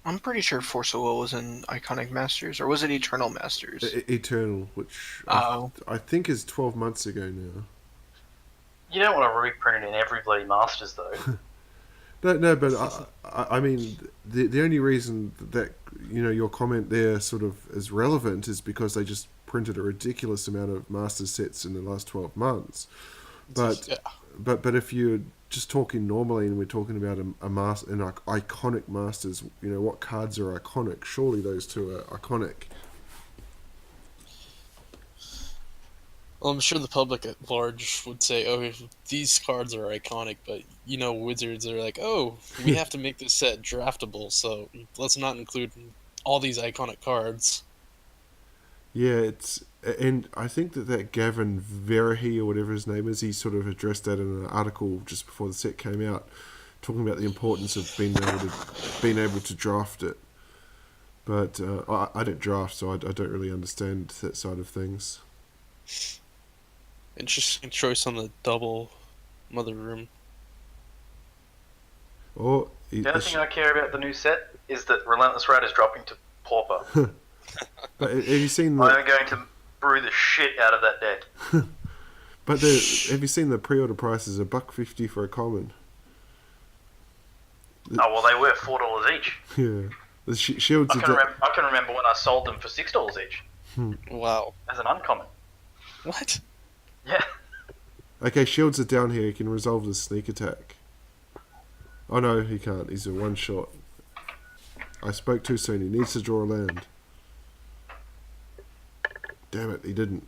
I'm pretty sure Force of Will was in Iconic Masters, or was it Eternal Masters? Eternal, which Oh. I think is 12 months ago now. You don't want to reprint it in every bloody Masters, though. No, but I mean, the only reason that your comment there sort of is relevant is because they just printed a ridiculous amount of master sets in the last 12 months. But Yeah. but if you're just talking normally and we're talking about an iconic masters, what cards are iconic? Surely those 2 are iconic. Well, I'm sure the public at large would say, "Oh, these cards are iconic," but Wizards are like, "Oh, we have to make this set draftable, so let's not include all these iconic cards." Yeah, and I think that Gavin Verhey or whatever his name is, he sort of addressed that in an article just before the set came out, talking about the importance of being able to draft it. But I don't draft, so I don't really understand that side of things. Interesting choice on the double Mother Room. Or The only thing I care about the new set is that Relentless Rat is dropping to Pauper. but have you seen the? I'm going to brew the shit out of that deck. But have you seen the pre-order prices? $1.50 for a common. Oh well, they were $4 each. Yeah, the shields. I can remember when I sold them for $6 each. Wow. As an uncommon. What? Yeah. Okay, shields are down here. He can resolve the sneak attack. Oh no, he can't. He's a one shot. I spoke too soon. He needs to draw a land. Damn it, he didn't.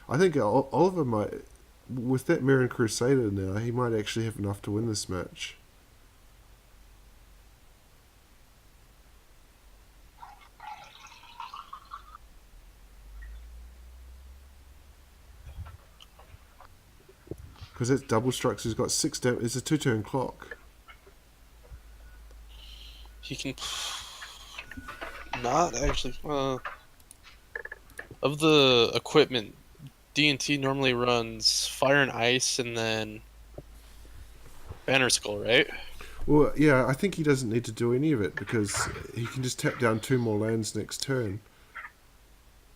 I think Oliver might, with that Mirren Crusader now, he might actually have enough to win this match. Because it's double strikes. He's got 6 damage. It's a 2-turn clock. He can not actually. Of the equipment, D&T normally runs Fire and Ice and then Banner Skull, right? Well, yeah, I think he doesn't need to do any of it because he can just tap down 2 more lands next turn.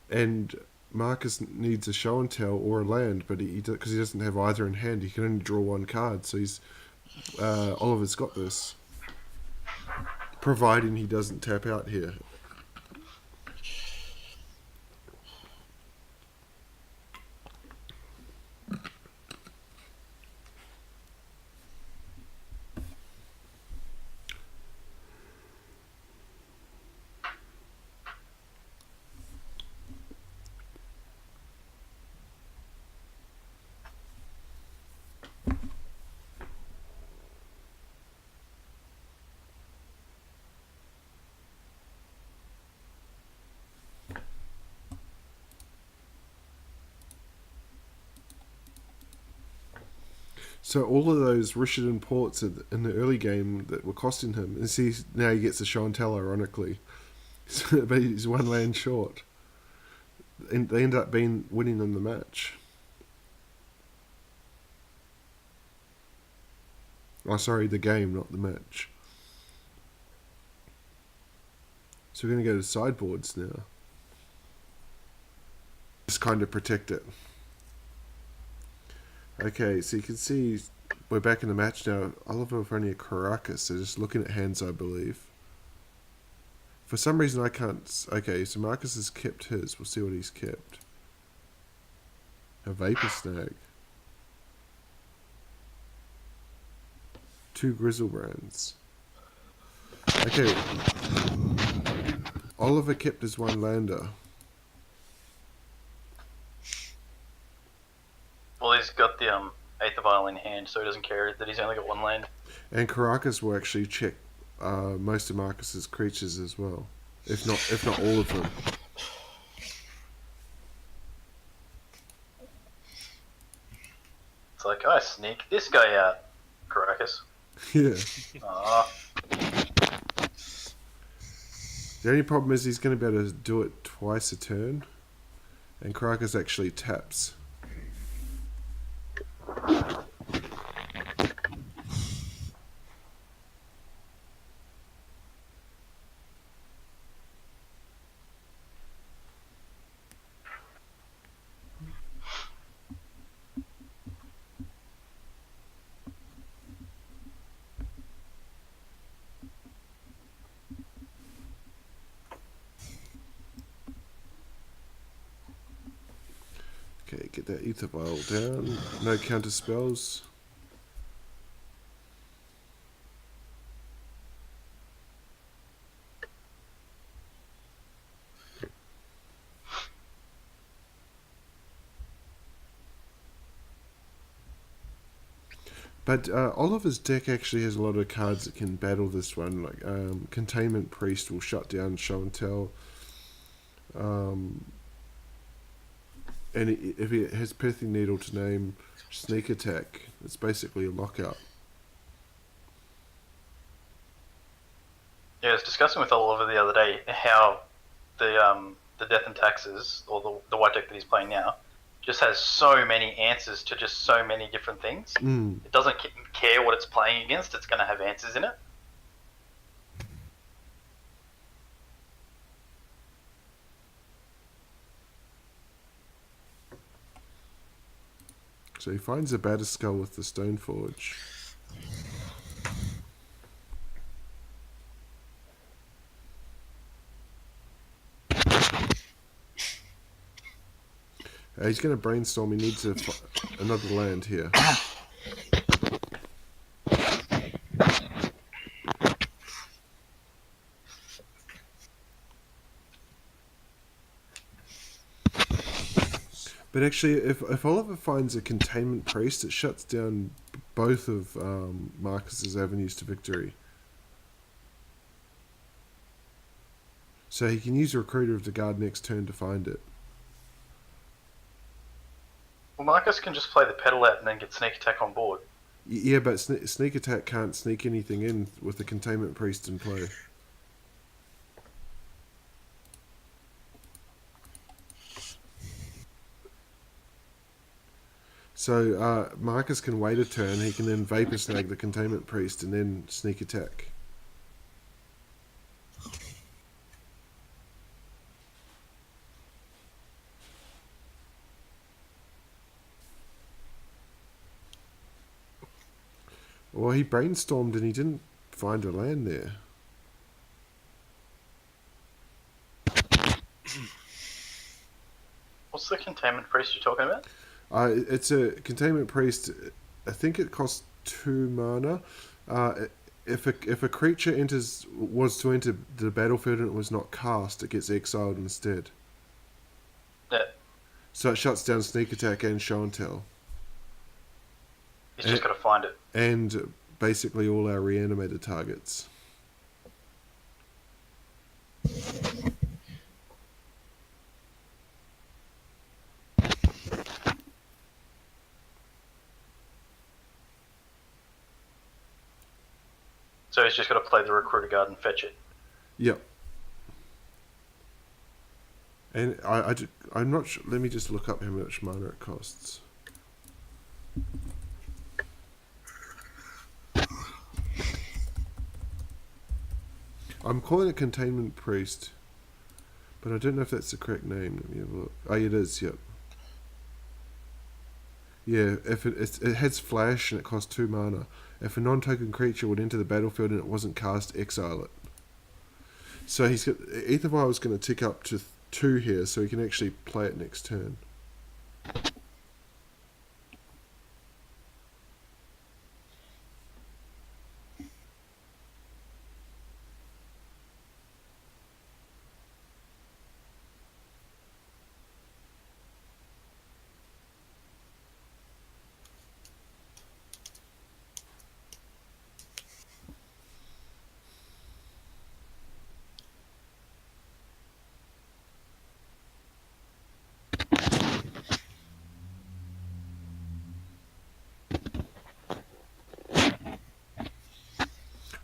And Markus needs a show and tell or a land, but because he doesn't have either in hand, he can only draw 1 card. So Oliver's got this, providing he doesn't tap out here. So all of those Richardson ports in the early game that were costing him, and see now he gets a show and tell, ironically, but he's 1 land short, and they end up winning in the match. Oh, sorry, the game, not the match. So we're going to go to sideboards now. Just kind of protect it. Okay, so you can see we're back in the match now. Oliver with only a Caracas, so just looking at hands, I believe. For some reason I can't... Okay, so Markus has kept his. We'll see what he's kept. A Vapor Snag. 2 Grizzlebrands. Okay. Oliver kept his 1 lander. Well, he's got the Eighth of Isle in hand, so he doesn't care that he's only got 1 land. And Caracas will actually check most of Marcus's creatures as well, if not all of them. It's like, I sneak this guy out, Caracas. Yeah. Aww. The only problem is he's going to be able to do it twice a turn, and Caracas actually taps. Okay, get that Ether Vial down. No counter spells. But Oliver's deck actually has a lot of cards that can battle this one. Like Containment Priest will shut down Show and Tell. And if it has Pithing Needle to name Sneak Attack, it's basically a lockout. Yeah, I was discussing with Oliver the other day how the Death and Taxes, or the white deck that he's playing now, just has so many answers to just so many different things. It doesn't care what it's playing against, it's going to have answers in it. So he finds a Batterskull with the Stoneforge. He's going to brainstorm. He needs another land here. But actually, if Oliver finds a Containment Priest, it shuts down both of Marcus's avenues to victory. So he can use Recruiter of the Guard next turn to find it. Well, Marcus can just play the pedal out and then get Sneak Attack on board. Yeah, but Sneak Attack can't sneak anything in with the Containment Priest in play. So Marcus can wait a turn. He can then Vapor Snag the Containment Priest and then Sneak Attack. Well, he brainstormed and he didn't find a land there. What's the Containment Priest you're talking about? It's a Containment Priest. I think it costs 2 mana. If a creature was to enter the battlefield and it was not cast, it gets exiled instead. Yeah. So it shuts down Sneak Attack and Show and Tell. He's just got to find it. And basically all our reanimated targets. So he's just got to play the Recruiter Guard and fetch it. Yep. And I'm not sure. Let me just look up how much mana it costs. I'm calling it Containment Priest, but I don't know if that's the correct name. Let me have a look. Oh, it is. Yep. Yeah, if it has flash and it costs 2 mana. If a non-token creature would enter the battlefield and it wasn't cast, exile it. So he's got Aether Vial is going to tick up to 2 here, so he can actually play it next turn.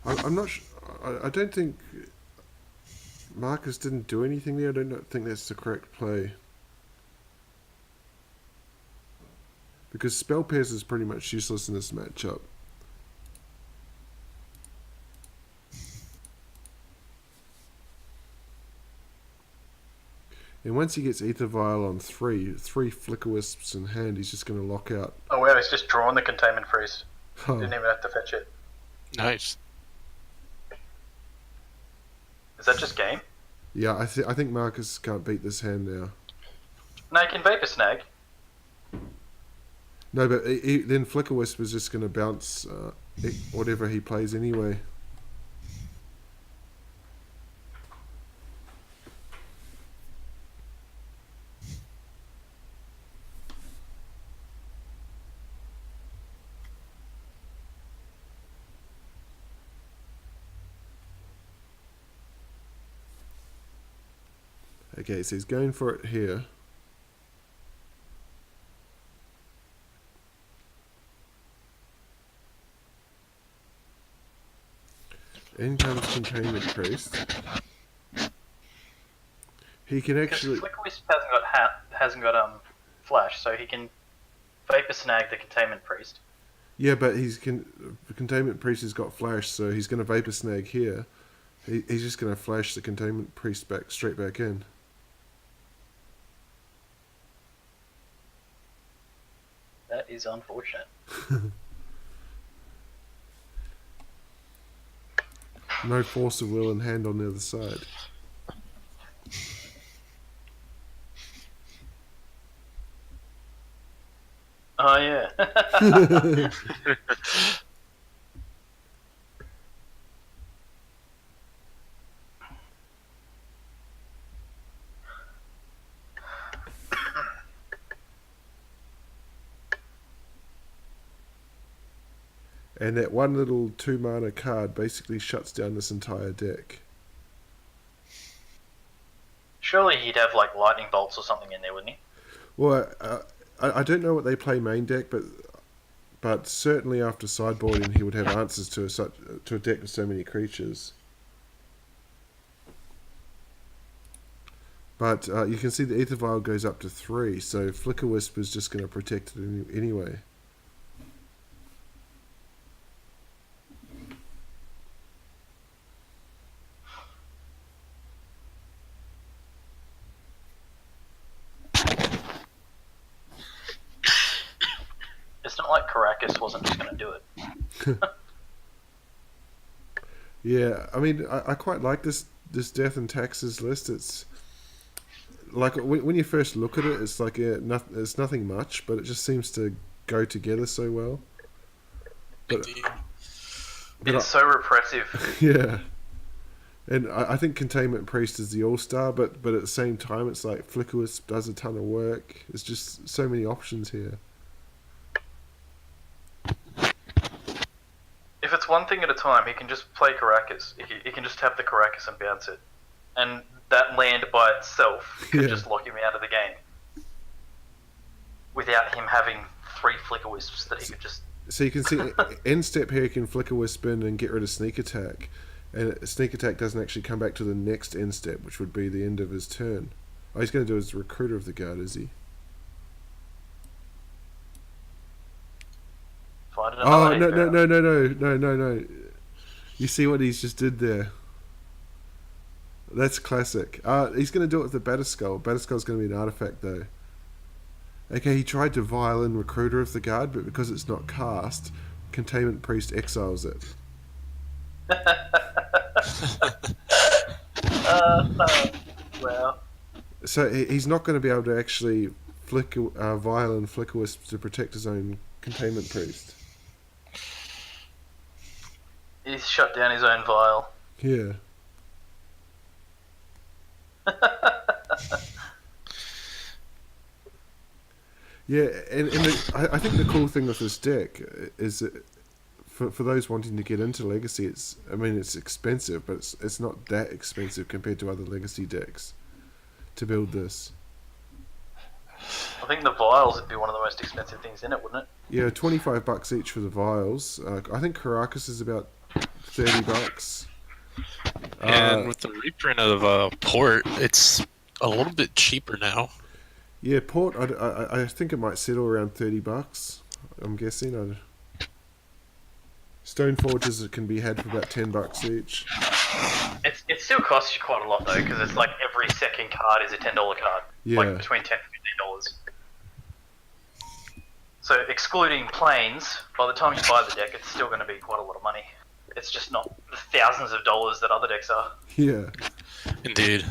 I'm not sure. I don't think Marcus didn't do anything there. I don't think that's the correct play. Because Spell Pierce is pretty much useless in this matchup. And once he gets Aether Vial on 3 Flicker Wisps in hand, he's just going to lock out. Oh wow, he's just drawn the Containment Priest. Oh. Didn't even have to fetch it. Nice. Is that just game? Yeah, I think Marcus can't beat this hand now. No, he can Vapor Snag. No, but then Flicker Wisp is just going to bounce whatever he plays anyway. Okay, so he's going for it here. In comes Containment Priest. He can Because actually... Flicker Wisp hasn't got flash, so he can Vapor Snag the Containment Priest. Yeah, but the Containment Priest has got flash, so he's going to Vapor Snag here. He's just going to flash the Containment Priest straight back in. That is unfortunate. No force of will in hand on the other side. Oh yeah. And that one little 2-mana card basically shuts down this entire deck. Surely he'd have like lightning bolts or something in there, wouldn't he? Well, I don't know what they play main deck, but certainly after sideboarding he would have answers to a deck with so many creatures. But you can see the Aether Vial goes up to 3, so Flicker Wisp is just going to protect it anyway. It's not like Caracas wasn't just going to do it. Yeah, I mean, I quite like this Death and Taxes list. It's like when you first look at it, it's like it's nothing much, but it just seems to go together so well. But It's so repressive. Yeah, and I think Containment Priest is the all-star, but at the same time, it's like Flicker Wisp does a ton of work. There's just so many options here. If it's one thing at a time, he can just play Caracas. He can just tap the Caracas and bounce it. And that land by itself could just lock him out of the game. Without him having 3 Flicker Wisps that he could just... So you can see, end step here, he can Flicker Wisp in and get rid of Sneak Attack. And Sneak Attack doesn't actually come back to the next end step, which would be the end of his turn. Oh, he's going to do his Recruiter of the Guard, is he? Oh, no. You see what he's just did there? That's classic. He's going to do it with the Batterskull. Batterskull's going to be an artifact, though. Okay, he tried to Violin Recruiter of the Guard, but because it's not cast, Containment Priest exiles it. Wow. So he's not going to be able to actually Violin Flicker Wisp to protect his own Containment Priest. He's shut down his own vial. Yeah. Yeah, and I think the cool thing with this deck is that for those wanting to get into Legacy, it's expensive, but it's not that expensive compared to other Legacy decks to build this. I think the vials would be one of the most expensive things in it, wouldn't it? Yeah, $25 each for the vials. I think Caracas is about $30. And with the reprint of Port, it's a little bit cheaper now. Yeah, Port. I think it might settle around $30. I'm guessing. Stoneforges can be had for about $10 each. It still costs you quite a lot though, because it's like every second card is a $10 card. Yeah. Like between $10 and $15. So excluding planes, by the time you buy the deck, it's still going to be quite a lot of money. It's just not the thousands of dollars that other decks are. Yeah. Indeed.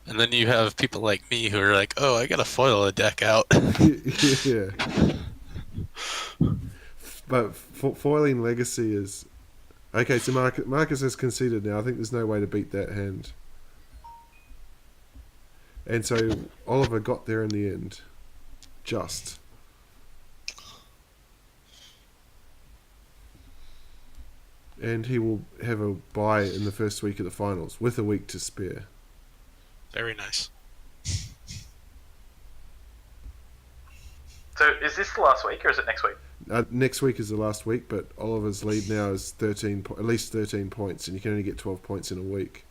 And then you have people like me who are like, oh, I gotta foil a deck out. Yeah. But foiling Legacy is... Okay, so Marcus has conceded now. I think there's no way to beat that hand. And so Oliver got there in the end. Just. And he will have a bye in the first week of the finals with a week to spare. Very nice. So is this the last week or is it next week? Next week is the last week, but Oliver's lead now is at least 13 points, and you can only get 12 points in a week.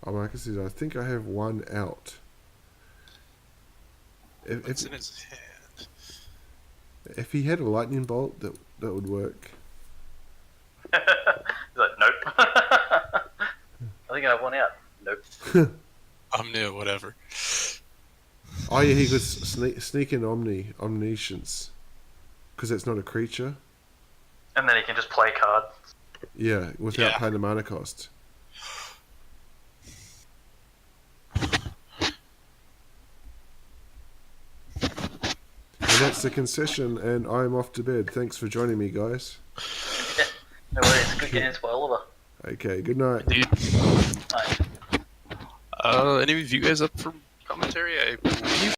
Oh, Marcus says, I think I have one out. What's in his hand? If he had a lightning bolt, that would work. He's like, nope. I think I have one out. Nope. Omnia, whatever. Oh yeah, he could sneak in omniscience, because it's not a creature. And then he can just play cards. Yeah, without paying the mana cost. And that's the concession, and I'm off to bed. Thanks for joining me, guys. Yeah, no worries. Good games by Oliver. Okay, good night. Dude, Bye. any of you guys up for commentary? I believe.